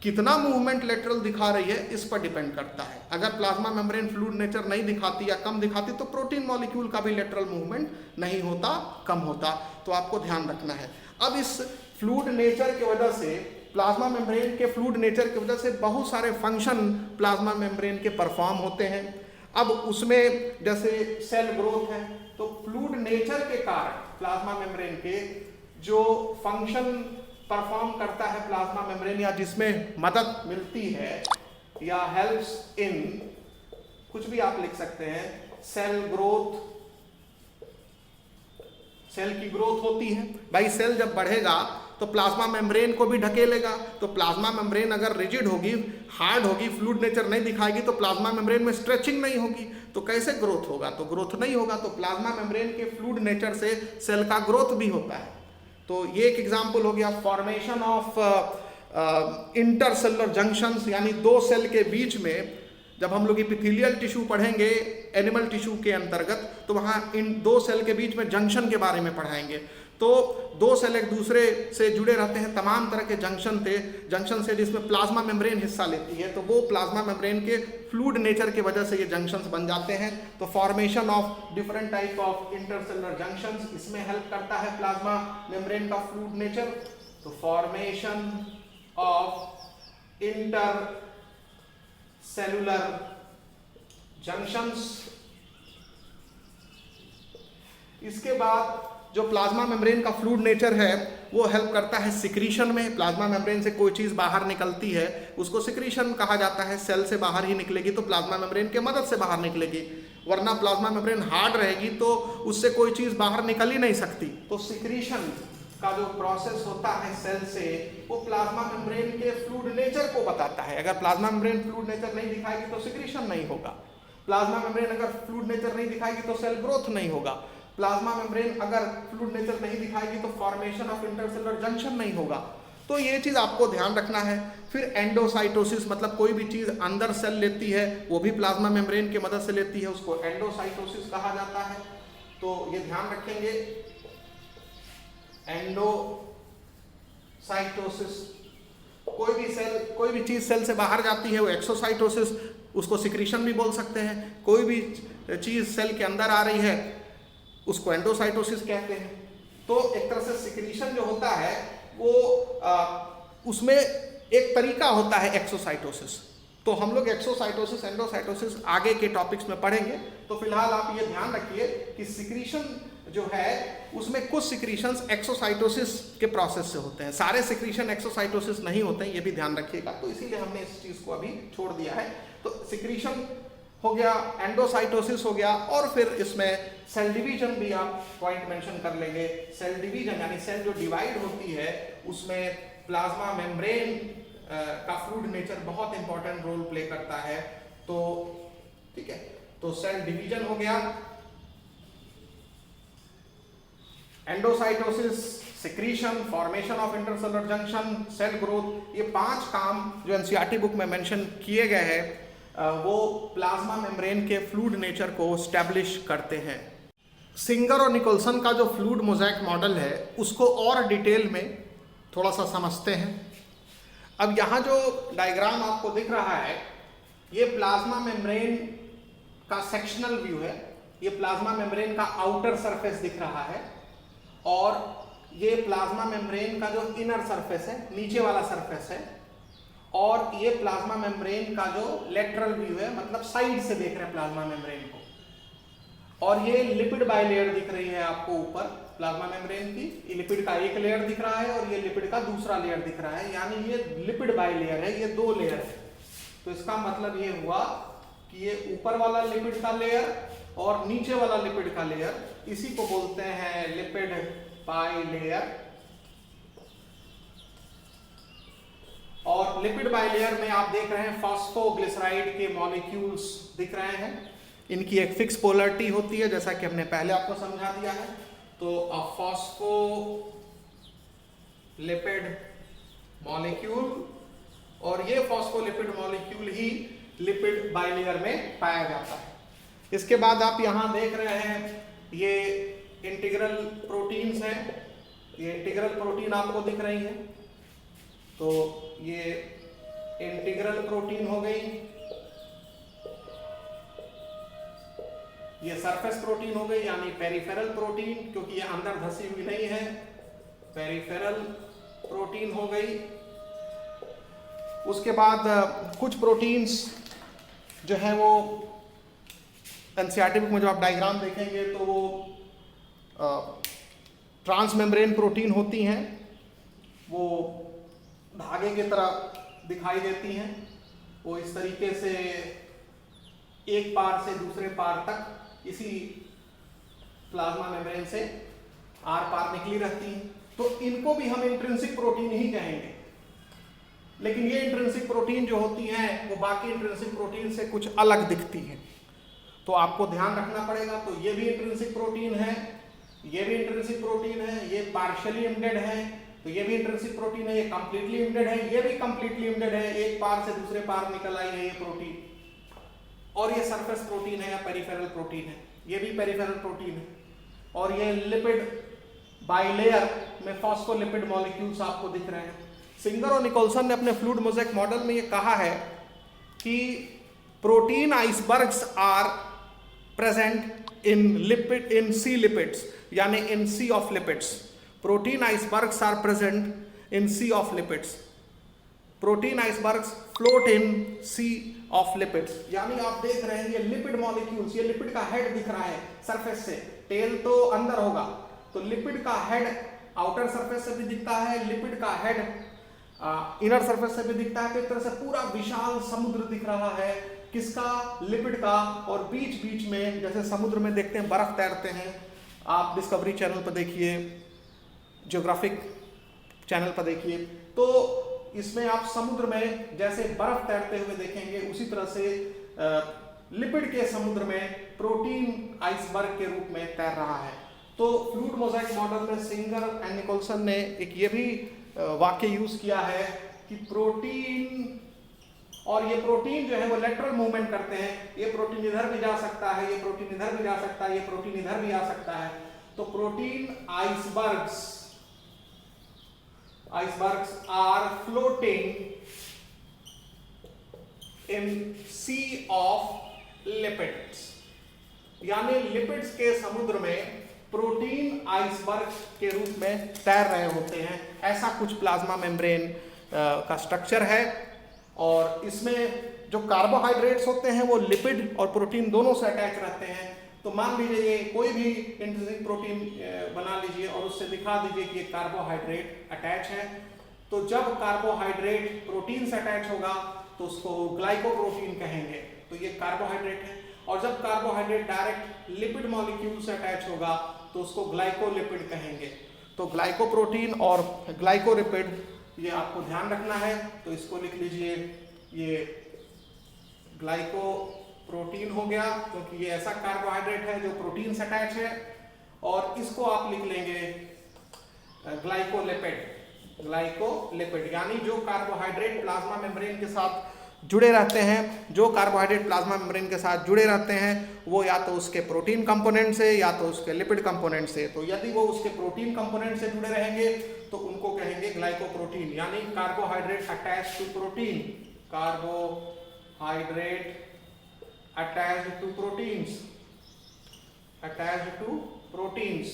कितना मूवमेंट लेटरल दिखा रही है, इस पर डिपेंड करता है। अगर प्लाज्मा मेम्ब्रेन फ्लूइड नेचर नहीं दिखाती या कम दिखाती तो प्रोटीन मॉलिक्यूल का भी लेटरल मूवमेंट नहीं होता, कम होता। तो आपको ध्यान रखना है। अब इस फ्लूइड नेचर की वजह से, प्लाज्मा मेम्ब्रेन के फ्लूइड नेचर की वजह से बहुत सारे फंक्शन प्लाज्मा मेम्ब्रेन के परफॉर्म होते हैं। अब उसमें जैसे सेल ग्रोथ है, तो फ्लूइड नेचर के कारण प्लाज्मा मेम्ब्रेन के जो फंक्शन परफॉर्म करता है प्लाज्मा मेम्ब्रेन, या जिसमें मदद मिलती है या हेल्प्स इन, कुछ भी आप लिख सकते हैं, सेल ग्रोथ, सेल की ग्रोथ होती है। भाई सेल जब बढ़ेगा तो प्लाज्मा मेम्ब्रेन को भी ढकेलेगा, तो प्लाज्मा मेम्ब्रेन अगर रिजिड होगी, हार्ड होगी, फ्लूइड नेचर नहीं दिखाएगी, तो प्लाज्मा मेम्ब्रेन में स्ट्रेचिंग नहीं होगी, तो कैसे ग्रोथ होगा? तो ग्रोथ नहीं होगा। तो प्लाज्मा मेम्ब्रेन के फ्लूइड नेचर से सेल का ग्रोथ भी होता है। तो ये एक एग्जाम्पल हो गया फॉर्मेशन ऑफ इंटरसेलुलर जंक्शंस, यानी दो सेल के बीच में। जब हम लोग एपिथेलियल टिश्यू पढ़ेंगे एनिमल टिश्यू के अंतर्गत, तो वहाँ इन दो सेल के बीच में जंक्शन के बारे में पढ़ाएंगे। तो दो सेल एक दूसरे से जुड़े रहते हैं, तमाम तरह के जंक्शन से जिसमें प्लाज्मा मेम्ब्रेन हिस्सा लेती है, तो वो प्लाज्मा मेम्ब्रेन के फ्लूइड नेचर की वजह से ये जंक्शंस बन जाते हैं। तो formation of different type of intercellular junctions, इसमें हेल्प करता है प्लाज्मा मेम्ब्रेन का फ्लूइड नेचर। तो formation of inter cellular junctions. इसके बाद जो प्लाज्मा मेम्ब्रेन का फ्लूइड नेचर है वो हेल्प करता है सिक्रीशन में। प्लाज्मा मेम्ब्रेन से कोई चीज बाहर निकलती है उसको सिक्रीशन कहा जाता है। सेल से बाहर ही निकलेगी तो प्लाज्मा मेम्ब्रेन के मदद से बाहर निकलेगी, वरना प्लाज्मा मेम्ब्रेन हार्ड रहेगी तो उससे कोई चीज बाहर निकल ही नहीं सकती। तो सिक्रीशन का जो प्रोसेस होता है सेल से, वो प्लाज्मा मेम्ब्रेन के फ्लूइड नेचर को बताता है। अगर प्लाज्मा मेम्ब्रेन फ्लूइड नेचर नहीं दिखाएगी तो सिक्रीशन नहीं होगा। प्लाज्मा मेम्ब्रेन अगर फ्लूइड नेचर नहीं दिखाएगी तो सेल ग्रोथ नहीं होगा। प्लाज्मा मेम्ब्रेन अगर फ्लूइड नेचर नहीं दिखाएगी तो फॉर्मेशन ऑफ इंटरसेलुलर जंक्शन नहीं होगा। तो ये चीज आपको ध्यान रखना है। फिर एंडोसाइटोसिस, मतलब कोई भी चीज अंदर सेल लेती है वो भी प्लाज्मा मेम्ब्रेन की मदद से लेती है, उसको एंडोसाइटोसिस कहा जाता है। तो ये ध्यान रखेंगे, एंडोसाइटोसिस। कोई भी चीज सेल से बाहर जाती है वो एक्सोसाइटोसिस, उसको सिक्रीशन भी बोल सकते हैं। कोई भी चीज सेल के अंदर आ रही है उसको एंडोसाइटोसिस कहते हैं। तो एक तरह से सिक्रीशन जो होता है वो उसमें एक तरीका होता है एक्सोसाइटोसिस। तो हम लोग एक्सोसाइटोसिस एंडोसाइटोसिस आगे के टॉपिक्स में पढ़ेंगे। तो फिलहाल आप ये ध्यान रखिए कि सिक्रीशन जो है उसमें कुछ सिक्रीशंस एक्सोसाइटोसिस के प्रोसेस से होते हैं, सारे सिक्रीशन एक्सोसाइटोसिस नहीं होते हैं, ये भी ध्यान रखिएगा। तो इसीलिए हमने इस चीज को अभी छोड़ दिया है। तो सिक्रीशन हो गया, एंडोसाइटोसिस हो गया, और फिर इसमें सेल डिवीजन भी आप पॉइंट मेंशन कर लेंगे। सेल डिवीजन यानी सेल जो डिवाइड होती है उसमें प्लाज्मा मेम्ब्रेन का फ्लूइड नेचर बहुत इंपॉर्टेंट रोल प्ले करता है। तो ठीक है, तो सेल डिवीजन हो गया, endocytosis, secretion, formation of intercellular junction, cell growth, ये 5 काम जो एनसीईआरटी बुक में मेंशन किए गए हैं वो प्लाज्मा मेम्ब्रेन के फ्लूइड नेचर को स्टैब्लिश करते हैं। सिंगर और निकोलसन का जो फ्लूइड मोज़ेक मॉडल है उसको और डिटेल में थोड़ा सा समझते हैं। अब यहाँ जो डायग्राम आपको दिख रहा है ये प्लाज्मा मेम्ब्रेन का सेक्शनल व्यू है। ये प्लाज्मा मेम्ब्रेन का आउटर सरफेस दिख रहा है, और ये प्लाज्मा मेम्ब्रेन का जो इनर सरफेस है, नीचे वाला सरफेस है, और ये प्लाज्मा मेम्ब्रेन का जो लेटरल व्यू है, मतलब साइड से देख रहे हैं प्लाज्मा मेम्ब्रेन को। और ये लिपिड बाइलेयर दिख रही है आपको ऊपर प्लाज्मा मेम्ब्रेन की, ये लिपिड का एक लेयर दिख रहा है और ये लिपिड का दूसरा लेयर दिख रहा है, यानी ये लिपिड बाइलेयर है, ये 2 लेयर है। तो इसका मतलब ये हुआ कि ये ऊपर वाला लिपिड का लेयर और नीचे वाला लिपिड का लेयर, इसी को बोलते हैं लिपिड बाइलेयर। और लिपिड बाइलेयर में आप देख रहे हैं फॉस्फोग्लिसराइड के मॉलिक्यूल्स दिख रहे हैं। इनकी एक फिक्स पोलरिटी होती है, जैसा कि हमने पहले आपको समझा दिया है। तो अ फॉस्फोलिपिड मॉलिक्यूल, और ये फॉस्फोलिपिड मॉलिक्यूल ही लिपिड बाइलेयर में पाया जाता है। इसके बाद आप यहाँ देख रहे हैं ये इंटीग्रल प्रोटीन्स हैं, ये इंटीग्रल प्रोटीन आपको दिख रही है। तो ये इंटीग्रल प्रोटीन हो गई, ये सरफेस प्रोटीन हो गई यानी पेरिफेरल प्रोटीन, क्योंकि ये अंदर धसी हुई नहीं है, पेरिफेरल प्रोटीन हो गई। उसके बाद कुछ प्रोटीन्स जो है वो एनसीईआरटी बुक में जब आप डायग्राम देखेंगे तो वो ट्रांसमेम्ब्रेन प्रोटीन होती हैं, वो धागे की तरह दिखाई देती हैं। वो इस तरीके से एक पार से दूसरे पार तक इसी प्लाज्मा मेम्ब्रेन से आर पार निकली रहती हैं। तो इनको भी हम इंट्रिंसिक प्रोटीन ही कहेंगे, लेकिन ये इंट्रिंसिक प्रोटीन जो होती हैं वो बाकी इंट्रिंसिक प्रोटीन से कुछ अलग दिखती हैं। तो आपको ध्यान रखना पड़ेगा। तो ये भी इंट्रिंसिक प्रोटीन है, ये भी इंट्रिंसिक प्रोटीन है, ये पार्शियली इम्डेड है, तो ये भी इंट्रिंसिक प्रोटीन है, ये कंप्लीटली इम्डेड है, ये भी कंप्लीटली इम्डेड है, एक पार से दूसरे पार निकल आई है ये प्रोटीन। और ये सरफेस प्रोटीन है या पेरिफेरल प्रोटीन है, ये भी पेरिफेरल प्रोटीन है। और ये लिपिड बाइलेयर में फॉस्फोलिपिड मॉलिक्यूल्स आपको दिख रहे हैं। सिंगर और निकोलसन ने अपने फ्लूइड मोज़ेक मॉडल में ये कहा है कि protein icebergs are present in sea lipids, यानी in sea of lipids. Protein icebergs are present in sea of lipids. Protein icebergs float in sea of lipids, यानी आप देख रहे हैं ये लिपिड मॉलिक्यूल्स, ये लिपिड का हेड दिख रहा है सरफेस से, टेल तो अंदर होगा, तो लिपिड का हेड आउटर सरफेस से भी दिखता है, लिपिड का हेड इनर सरफेस से भी दिखता है। तो एक तरह से पूरा विशाल समुद्र दिख रहा है, किसका? लिपिड का। और बीच बीच में जैसे समुद्र में देखते हैं बर्फ तैरते हैं, आप डिस्कवरी चैनल पर देखिए, ज्योग्राफिक चैनल पर देखिए, तो इसमें आप समुद्र में जैसे बर्फ तैरते हुए देखेंगे, उसी तरह से लिपिड के समुद्र में प्रोटीन आइसबर्ग के रूप में तैर रहा है। तो फ्लूइड मोज़ेक मॉडल में सिंगर एंड निकोलसन ने एक ये भी वाक्य यूज किया है कि प्रोटीन, और ये प्रोटीन जो है वो लेटरल मूवमेंट करते हैं, ये प्रोटीन इधर भी जा सकता है, ये प्रोटीन इधर भी जा सकता है, ये प्रोटीन इधर भी आ सकता है। तो protein icebergs are floating in sea of lipids, यानी लिपिड्स के समुद्र में प्रोटीन आइसबर्ग के रूप में तैर रहे होते हैं। ऐसा कुछ प्लाज्मा मेम्ब्रेन का स्ट्रक्चर है। और इसमें जो कार्बोहाइड्रेट्स होते हैं वो लिपिड और प्रोटीन दोनों से अटैच रहते हैं। तो मान लीजिए ये कोई भी इंट्रिंसिक प्रोटीन बना लीजिए और उससे दिखा दीजिए कि ये कार्बोहाइड्रेट अटैच है। तो जब कार्बोहाइड्रेट प्रोटीन से अटैच होगा तो उसको ग्लाइकोप्रोटीन कहेंगे, तो ये कार्बोहाइड्रेट है। और जब कार्बोहाइड्रेट डायरेक्ट लिपिड मॉलिक्यूल से अटैच होगा तो उसको ग्लाइकोलिपिड कहेंगे। तो ग्लाइकोप्रोटीन और ग्लाइकोलिपिड ये आपको ध्यान रखना है। तो इसको लिख लीजिए, ये ग्लाइकोप्रोटीन हो गया क्योंकि ये ऐसा कार्बोहाइड्रेट है जो प्रोटीन से अटैच है। और इसको आप लिख लेंगे ग्लाइकोलिपिड, यानी जो कार्बोहाइड्रेट प्लाज्मा मेम्ब्रेन के साथ जुड़े रहते हैं, जो कार्बोहाइड्रेट प्लाज्मा मेम्ब्रेन के साथ जुड़े रहते हैं वो या तो उसके प्रोटीन कंपोनेंट से या तो उसके लिपिड कंपोनेंट से। तो यदि वो उसके प्रोटीन कंपोनेंट से जुड़े रहेंगे तो उनको कहेंगे ग्लाइकोप्रोटीन, यानी carbohydrate attached to protein, carbohydrate attached to proteins.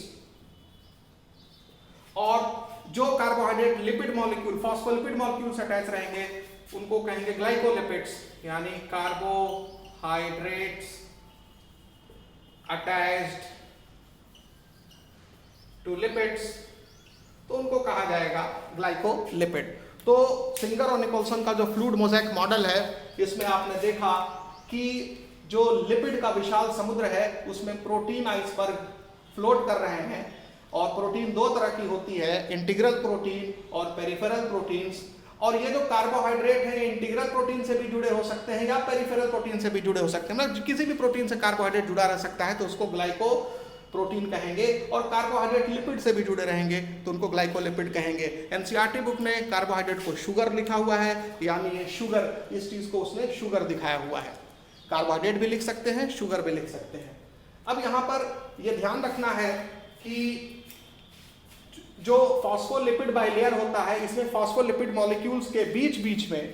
और जो carbohydrate lipid molecule, phospholipid molecule से अटैच रहेंगे उनको कहेंगे ग्लाइकोलिपिड्स, यानी कार्बोहाइड्रेट्स अटैच्ड टू लिपिड्स, तो उनको कहा जाएगा ग्लाइकोलिपिड। तो सिंगर और निकोलसन का जो फ्लूइड मोज़ेक मॉडल है, इसमें आपने देखा कि जो लिपिड का विशाल समुद्र है उसमें प्रोटीन आइसबर्ग फ्लोट कर रहे हैं। और प्रोटीन दो तरह की होती है, इंटीग्रल प्रोटीन और पेरिफेरल प्रोटीन्स। और ये जो कार्बोहाइड्रेट है इंटीग्रल प्रोटीन से भी जुड़े हो सकते हैं या पेरिफेरल प्रोटीन से भी जुड़े हो सकते हैं, मतलब किसी भी प्रोटीन से कार्बोहाइड्रेट जुड़ा रह सकता है तो उसको ग्लाइको प्रोटीन कहेंगे। और कार्बोहाइड्रेट लिपिड से भी जुड़े रहेंगे तो उनको ग्लाइकोलिपिड कहेंगे। एनसीईआरटी बुक ने कार्बोहाइड्रेट को शुगर लिखा हुआ है, यानी ये शुगर, इस चीज को उसने शुगर दिखाया हुआ है। कार्बोहाइड्रेट भी लिख सकते हैं, शुगर भी लिख सकते हैं। अब यहाँ पर यह ध्यान रखना है कि जो फॉस्फोलिपिड बाइलेयर होता है, इसमें फॉस्फोलिपिड मॉलिक्यूल्स के बीच बीच में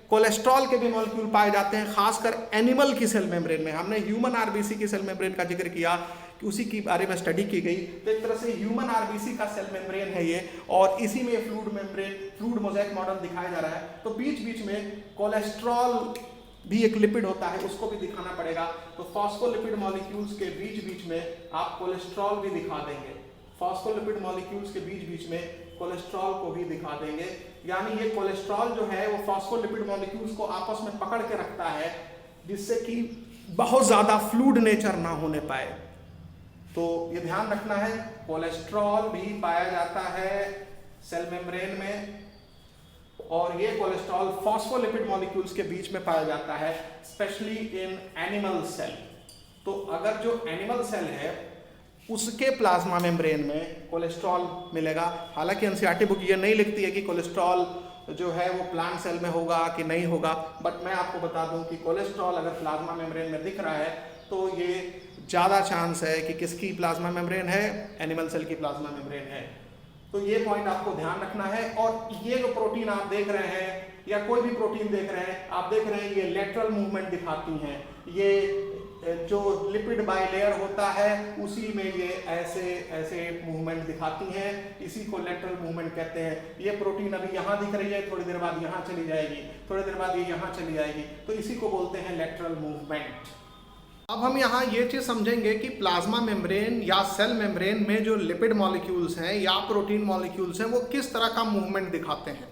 कोलेस्ट्रॉल के भी मॉलिक्यूल पाए जाते हैं, खासकर एनिमल की सेल मेम्ब्रेन में। हमने ह्यूमन आरबीसी की सेल मेम्ब्रेन का जिक्र किया कि उसी की बारे में स्टडी की गई। तो एक तरह से ह्यूमन आरबीसी का सेल मेम्ब्रेन है ये, और इसी में फ्लूइड मोज़ेक मॉडल दिखाया जा रहा है। तो बीच बीच में कोलेस्ट्रॉल भी एक लिपिड होता है, उसको भी दिखाना पड़ेगा। तो फॉस्फोलिपिड मॉलिक्यूल्स के बीच बीच में आप कोलेस्ट्रॉल भी दिखा देंगे, फॉस्फोलिपिड मॉलिक्यूल्स के बीच बीच में कोलेस्ट्रॉल को भी दिखा देंगे। यानी ये कोलेस्ट्रॉल जो है वो फॉस्फोलिपिड मॉलिक्यूल्स को आपस में पकड़ के रखता है, जिससे कि बहुत ज्यादा फ्लूइड नेचर ना होने पाए। तो ये ध्यान रखना है, कोलेस्ट्रॉल भी पाया जाता है सेल मेम्ब्रेन में, और ये कोलेस्ट्रॉल फॉस्फोलिपिड मॉलिक्यूल्स के बीच में पाया जाता है, स्पेशली इन एनिमल सेल। तो अगर जो एनिमल सेल है उसके प्लाज्मा मेम्ब्रेन में कोलेस्ट्रॉल मिलेगा। हालांकि एनसीईआरटी बुक ये नहीं लिखती है कि कोलेस्ट्रॉल जो है वो प्लांट सेल में होगा कि नहीं होगा, बट मैं आपको बता दूं कि कोलेस्ट्रॉल अगर प्लाज्मा मेम्ब्रेन में दिख रहा है तो ये ज़्यादा चांस है कि किसकी प्लाज्मा मेम्ब्रेन है, एनिमल सेल की प्लाज्मा मेम्ब्रेन है। तो ये पॉइंट आपको ध्यान रखना है। और ये जो प्रोटीन आप देख रहे हैं या कोई भी प्रोटीन देख रहे हैं, आप देख रहे हैं ये लेटरल मूवमेंट दिखाती हैं। ये जो लिपिड बाइलेयर होता है उसी में ये ऐसे ऐसे मूवमेंट दिखाती हैं, इसी को लेटरल मूवमेंट कहते हैं। ये प्रोटीन अभी यहाँ दिख रही है, थोड़ी देर बाद यहाँ चली जाएगी, थोड़ी देर बाद ये यहाँ चली जाएगी, तो इसी को बोलते हैं लेटरल मूवमेंट। अब हम यहाँ ये चीज़ समझेंगे कि प्लाज्मा मेम्ब्रेन या सेल मेम्ब्रेन में जो लिपिड मॉलिक्यूल्स हैं या प्रोटीन मॉलिक्यूल्स हैं वो किस तरह का मूवमेंट दिखाते हैं।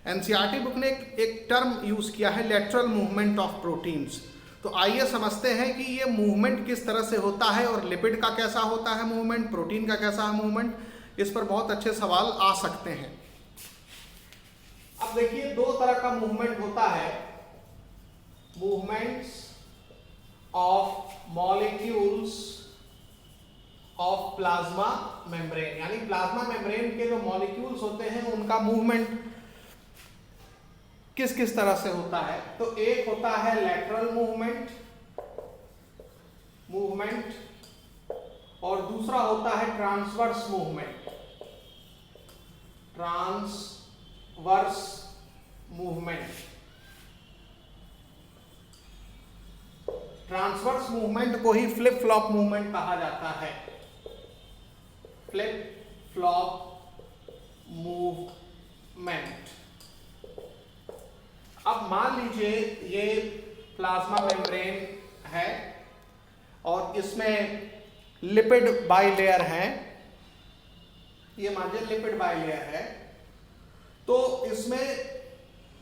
एनसीईआरटी बुक ने एक टर्म यूज़ किया है, लेटरल मूवमेंट ऑफ प्रोटीन्स। तो आइए समझते हैं कि ये मूवमेंट किस तरह से होता है और लिपिड का कैसा होता है मूवमेंट, प्रोटीन का कैसा है मूवमेंट। इस पर बहुत अच्छे सवाल आ सकते हैं। अब देखिए दो तरह का मूवमेंट होता है, movements of molecules of plasma membrane. यानी प्लाज्मा मेम्ब्रेन के जो मॉलिक्यूल्स होते हैं उनका मूवमेंट किस किस तरह से होता है। तो एक होता है लेटरल मूवमेंट और दूसरा होता है ट्रांसवर्स मूवमेंट। ट्रांसवर्स मूवमेंट को ही फ्लिप फ्लॉप मूवमेंट कहा जाता है। Flip flop movement. अब मान लीजिए ये प्लाज्मा मेम्ब्रेन है और इसमें लिपिड बाइलेयर है, ये मान लीजिए लिपिड बाइलेयर है। तो इसमें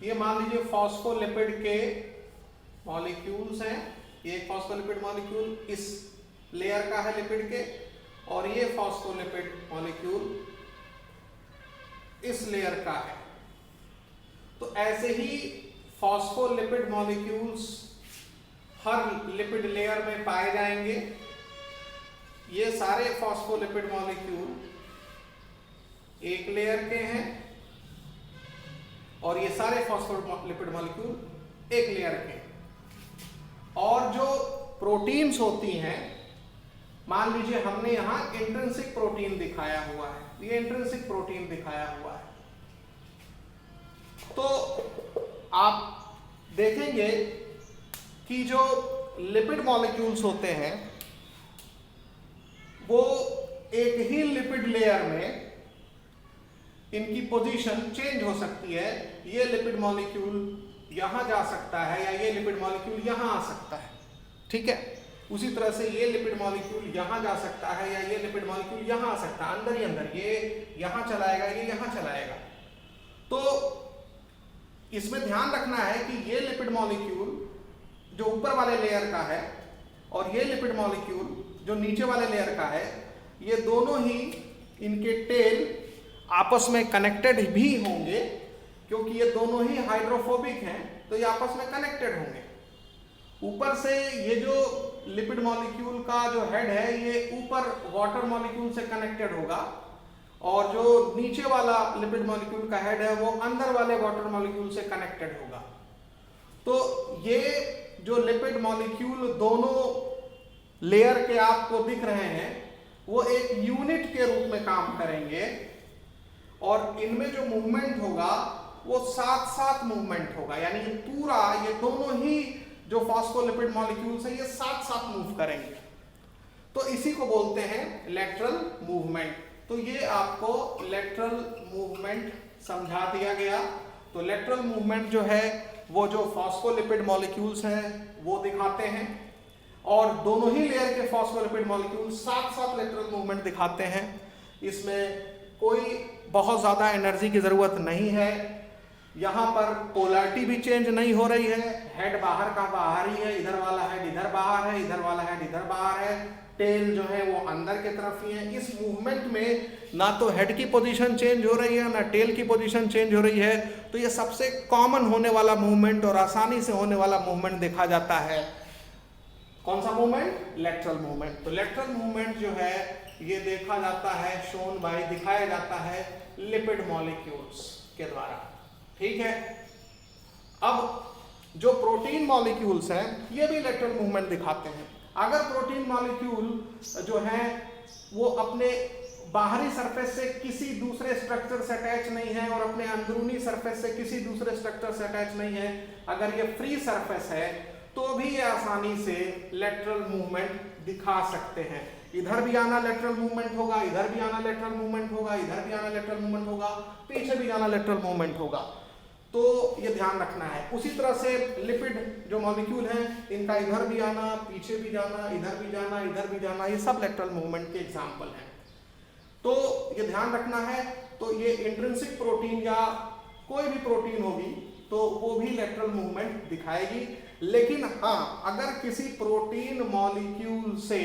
ये मान लीजिए फॉस्फोलिपिड के मॉलिक्यूल्स हैं, ये फॉस्फोलिपिड मॉलिक्यूल इस लेयर का है लिपिड के, और ये फॉस्फोलिपिड मॉलिक्यूल इस लेयर का है। तो ऐसे ही फॉस्फोलिपिड मॉलिक्यूल्स हर लिपिड लेयर में पाए जाएंगे। ये सारे फॉस्फोलिपिड मॉलिक्यूल एक लेयर के हैं और ये सारे फॉस्फोलिपिड मॉलिक्यूल एक लेयर के। और जो प्रोटीन्स होती हैं, मान लीजिए हमने यहां इंट्रिंसिक प्रोटीन दिखाया हुआ है, ये इंट्रिंसिक प्रोटीन दिखाया हुआ है। तो आप देखेंगे कि जो लिपिड मॉलिक्यूल्स होते हैं वो एक ही लिपिड लेयर में इनकी पोजीशन चेंज हो सकती है। ये लिपिड मॉलिक्यूल यहां जा सकता है या ये लिपिड मॉलिक्यूल यहां आ सकता है, ठीक है। उसी तरह से ये लिपिड मॉलिक्यूल यहां जा सकता है या ये लिपिड मॉलिक्यूल यहां आ सकता है, अंदर ही अंदर, ये यहां चलाएगा, ये यहां चलाएगा। तो इसमें ध्यान रखना है कि ये लिपिड मॉलिक्यूल जो ऊपर वाले लेयर का है और ये लिपिड मॉलिक्यूल जो नीचे वाले लेयर का है, ये दोनों ही इनके टेल आपस में कनेक्टेड भी होंगे, क्योंकि ये दोनों ही हाइड्रोफोबिक हैं, तो ये आपस में कनेक्टेड होंगे। ऊपर से ये जो लिपिड मॉलिक्यूल का जो हेड है ये ऊपर वाटर मॉलिक्यूल से कनेक्टेड होगा, और जो नीचे वाला लिपिड मॉलिक्यूल का हेड है वो अंदर वाले वाटर मॉलिक्यूल से कनेक्टेड होगा। तो ये जो लिपिड मॉलिक्यूल दोनों लेयर के आपको दिख रहे हैं वो एक यूनिट के रूप में काम करेंगे, और इनमें जो मूवमेंट होगा वो साथ साथ मूवमेंट होगा। यानी ये पूरा, ये दोनों ही जो फॉस्फोलिपिड मॉलिक्यूल्स हैं ये साथ साथ मूव करेंगे। तो इसी को बोलते हैं लेटरल मूवमेंट। तो ये आपको लेटरल मूवमेंट समझा दिया गया। तो लेटरल मूवमेंट जो है वो जो फॉस्फोलिपिड मॉलिक्यूल्स हैं वो दिखाते हैं, और दोनों ही लेयर के फॉस्फोलिपिड मॉलिक्यूल साथ साथ लेटरल मूवमेंट दिखाते हैं। इसमें कोई बहुत ज़्यादा एनर्जी की ज़रूरत नहीं है। यहाँ पर पोलैरिटी भी चेंज नहीं हो रही है, हेड बाहर का बाहर ही है, इधर वाला हेड इधर बाहर है, इधर वाला हेड इधर बाहर है, टेल जो है वो अंदर की तरफ ही है। इस मूवमेंट में ना तो हेड की पोजीशन चेंज हो रही है ना टेल की पोजीशन चेंज हो रही है। तो ये सबसे कॉमन होने वाला मूवमेंट और आसानी से होने वाला मूवमेंट देखा जाता है। कौन सा मूवमेंट? Lateral movement. तो लेटरल मूवमेंट जो है ये देखा जाता है, शोन बाय, दिखाया जाता है लिपिड मॉलिक्यूल्स के द्वारा। ठीक है। अब जो प्रोटीन मॉलिक्यूल्स हैं ये भी लेटरल मूवमेंट दिखाते हैं। अगर प्रोटीन मॉलिक्यूल जो है वो अपने बाहरी सरफेस से किसी दूसरे स्ट्रक्चर से अटैच नहीं है और अपने अंदरूनी सरफेस से किसी दूसरे स्ट्रक्चर से अटैच नहीं है, अगर ये फ्री सरफेस है तो भी ये आसानी से लेटरल मूवमेंट दिखा सकते हैं। इधर भी आना लेटरल मूवमेंट होगा, इधर भी आना लेटरल मूवमेंट होगा, इधर भी आना लेटरल मूवमेंट होगा, पीछे भी आना लेटरल मूवमेंट होगा। तो ये ध्यान रखना है। उसी तरह से लिपिड जो मॉलिक्यूल हैं इनका इधर भी आना, पीछे भी जाना, इधर भी जाना, इधर भी जाना, ये सब लेटरल मूवमेंट के एग्जाम्पल हैं। तो ये ध्यान रखना है। तो ये इंट्रिंसिक प्रोटीन या कोई भी प्रोटीन होगी तो वो भी लेटरल मूवमेंट दिखाएगी। लेकिन हाँ, अगर किसी प्रोटीन मॉलिक्यूल से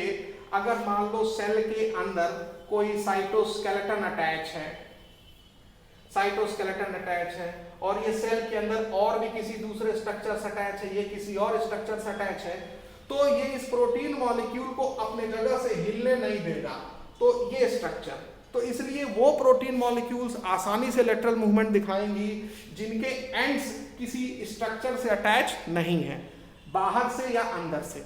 अगर मान लो सेल के अंदर कोई साइटोस्केलेटन अटैच है, साइटोस्केलेटन अटैच है, और ये सेल के अंदर और भी किसी दूसरे स्ट्रक्चर से अटैच है, ये किसी और स्ट्रक्चर से अटैच है, तो ये इस प्रोटीन मॉलिक्यूल को अपने जगह से हिलने नहीं देगा। तो ये स्ट्रक्चर, तो इसलिए वो प्रोटीन मॉलिक्यूल्स आसानी से लेटरल मूवमेंट दिखाएंगी जिनके एंड्स किसी स्ट्रक्चर से अटैच नहीं है, बाहर से या अंदर से।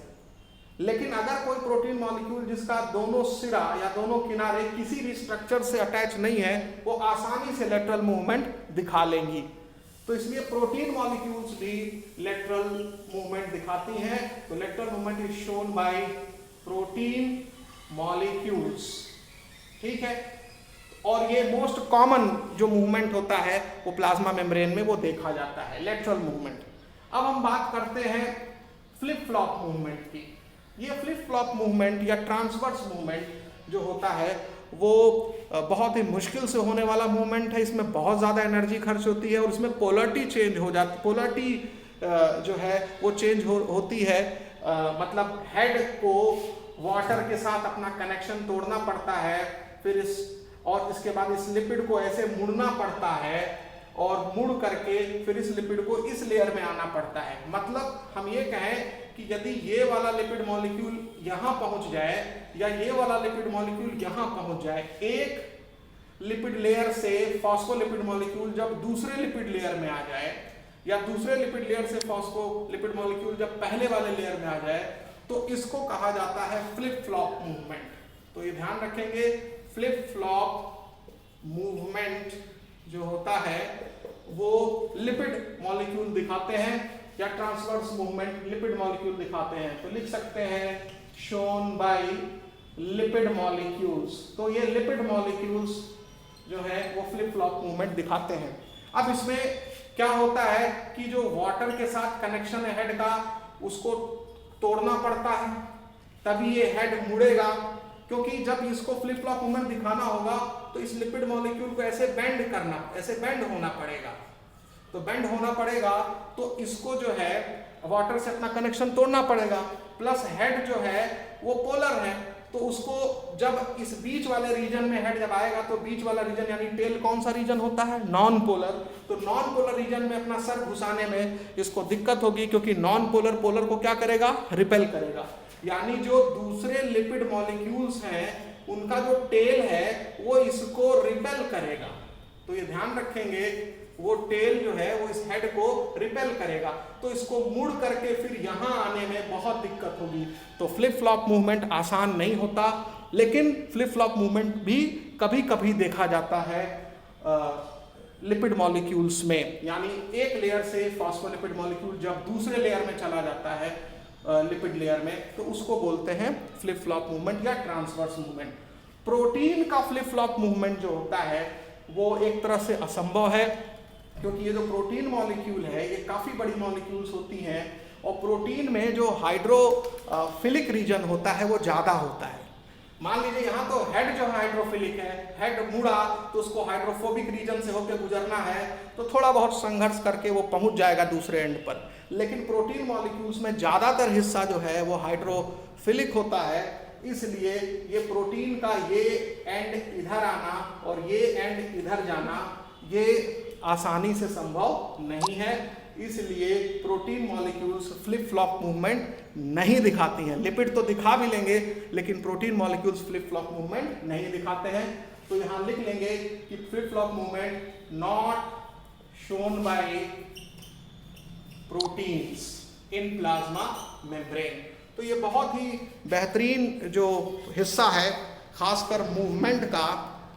लेकिन अगर कोई प्रोटीन मॉलिक्यूल जिसका दोनों सिरा या दोनों किनारे किसी भी स्ट्रक्चर से अटैच नहीं है, वो आसानी से लेटरल मूवमेंट दिखा लेंगी। तो इसलिए प्रोटीन मॉलिक्यूल्स भी लेटरल मूवमेंट दिखाती हैं। तो lateral movement is shown by protein molecules. ठीक है। और ये मोस्ट कॉमन जो मूवमेंट होता है वो प्लाज्मा मेम्ब्रेन में वो देखा जाता है, लेटरल मूवमेंट। अब हम बात करते हैं फ्लिप फ्लॉप मूवमेंट की। ये फ्लिप फ्लॉप मूवमेंट या ट्रांसवर्स मूवमेंट जो होता है वो बहुत ही मुश्किल से होने वाला मूवमेंट है। इसमें बहुत ज़्यादा एनर्जी खर्च होती है और इसमें पोलरिटी चेंज हो जाती, पोलरिटी जो है वो चेंज होती है। मतलब हेड को वाटर के साथ अपना कनेक्शन तोड़ना पड़ता है, फिर इसके बाद इस लिपिड को ऐसे मुड़ना पड़ता है और मुड़ करके फिर इस लिपिड को इस लेयर में आना पड़ता है। मतलब हम ये कहें कि यदि ये वाला लिपिड मॉलिक्यूल यहाँ पहुँच जाए या ये वाला लिपिड मॉलिक्यूल यहाँ पहुँच जाए, एक लिपिड लेयर से फॉस्फोलिपिड मॉलिक्यूल जब दूसरे लिपिड लेयर में आ जाए या दूसरे लिपिड लेयर से फॉस्फोलिपिड मॉलिक्यूल जब पहले वाले लेयर में आ जाए, तो इसको कहा जाता है फ्लिप फ्लॉप मूवमेंट। तो ये ध्यान रखेंगे, फ्लिप फ्लॉप मूवमेंट जो होता है वो लिपिड मॉलिक्यूल दिखाते हैं या ट्रांसवर्स मूवमेंट लिपिड मॉलिक्यूल दिखाते हैं। तो लिख सकते हैं शोन बाय लिपिड मॉलिक्यूल्स। तो ये लिपिड मॉलिक्यूल्स जो है वो फ्लिप फ्लॉप मूवमेंट दिखाते हैं। अब इसमें क्या होता है कि जो वाटर के साथ कनेक्शन है हेड का, उसको तोड़ना पड़ता है, तभी ये हेड मुड़ेगा। क्योंकि जब इसको फ्लिप फ्लॉप मूवमेंट दिखाना होगा तो इस लिपिड मॉलिक्यूल को ऐसे बेंड करना, ऐसे बेंड होना पड़ेगा। तो बेंड होना पड़ेगा तो इसको जो है वाटर से अपना कनेक्शन तोड़ना पड़ेगा। प्लस हेड जो है वो पोलर है, तो उसको जब इस बीच वाले रीजन में हेड जब आएगा तो बीच वाला रीजन यानी टेल कौन सा रीजन होता है? Non polar. तो नॉन पोलर रीजन में अपना सर घुसाने में इसको दिक्कत होगी, क्योंकि नॉन पोलर पोलर को क्या करेगा? रिपेल करेगा। यानी जो दूसरे लिपिड मॉलिक्यूल्स हैं उनका जो टेल है वो इसको रिपेल करेगा। तो ये ध्यान रखेंगे, वो टेल जो है वो इस हेड को रिपेल करेगा, तो इसको मुड़ करके फिर यहाँ आने में बहुत दिक्कत होगी। तो फ्लिप फ्लॉप मूवमेंट आसान नहीं होता, लेकिन फ्लिप फ्लॉप मूवमेंट भी कभी कभी देखा जाता है लिपिड मॉलिक्यूल्स में। यानी एक लेयर से फॉस्फोलिपिड मॉलिक्यूल जब दूसरे लेयर में चला जाता है लिपिड लेयर में, तो उसको बोलते हैं फ्लिप फ्लॉप मूवमेंट या ट्रांसवर्स मूवमेंट। प्रोटीन का फ्लिप फ्लॉप मूवमेंट जो होता है वो एक तरह से असंभव है। क्योंकि ये जो प्रोटीन मॉलिक्यूल है ये काफ़ी बड़ी मॉलिक्यूल्स होती हैं और प्रोटीन में जो हाइड्रोफिलिक रीजन होता है वो ज़्यादा होता है। मान लीजिए यहाँ तो हेड जो है हाइड्रोफिलिक है, हेड मुड़ा तो उसको हाइड्रोफोबिक रीजन से होकर गुजरना है तो थोड़ा बहुत संघर्ष करके वो पहुँच जाएगा दूसरे एंड पर। लेकिन प्रोटीन मॉलिक्यूल्स में ज़्यादातर हिस्सा जो है वो हाइड्रोफिलिक होता है, इसलिए ये प्रोटीन का ये एंड इधर आना और ये एंड इधर जाना ये आसानी से संभव नहीं है। इसलिए protein molecules flip flop movement नहीं दिखाती हैं। लिपिड तो दिखा भी लेंगे लेकिन protein molecules flip flop movement नहीं दिखाते हैं। तो यहाँ लिख लेंगे कि flip flop movement not shown by proteins in plasma membrane. तो ये बहुत ही बेहतरीन जो हिस्सा है खासकर मूवमेंट का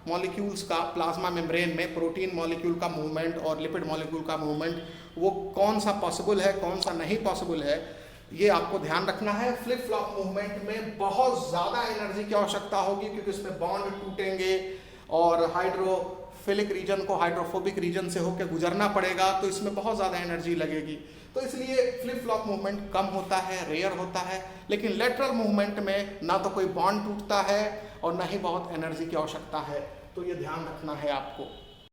मॉलिक्यूल्स का प्लाज्मा मेम्ब्रेन में, प्रोटीन मॉलिक्यूल का मूवमेंट और लिपिड मॉलिक्यूल का मूवमेंट वो कौन सा पॉसिबल है कौन सा नहीं पॉसिबल है ये आपको ध्यान रखना है। फ्लिप फ्लॉप मूवमेंट में बहुत ज़्यादा एनर्जी की आवश्यकता होगी क्योंकि इसमें बॉन्ड टूटेंगे और हाइड्रोफिलिक रीजन को हाइड्रोफोबिक रीजन से होकर गुजरना पड़ेगा, तो इसमें बहुत ज़्यादा एनर्जी लगेगी। तो इसलिए फ्लिप फ्लॉप मूवमेंट कम होता है, रेयर होता है। लेकिन लेटरल मूवमेंट में ना तो कोई बॉन्ड टूटता है और ना ही बहुत एनर्जी की आवश्यकता है। तो ये ध्यान रखना है आपको।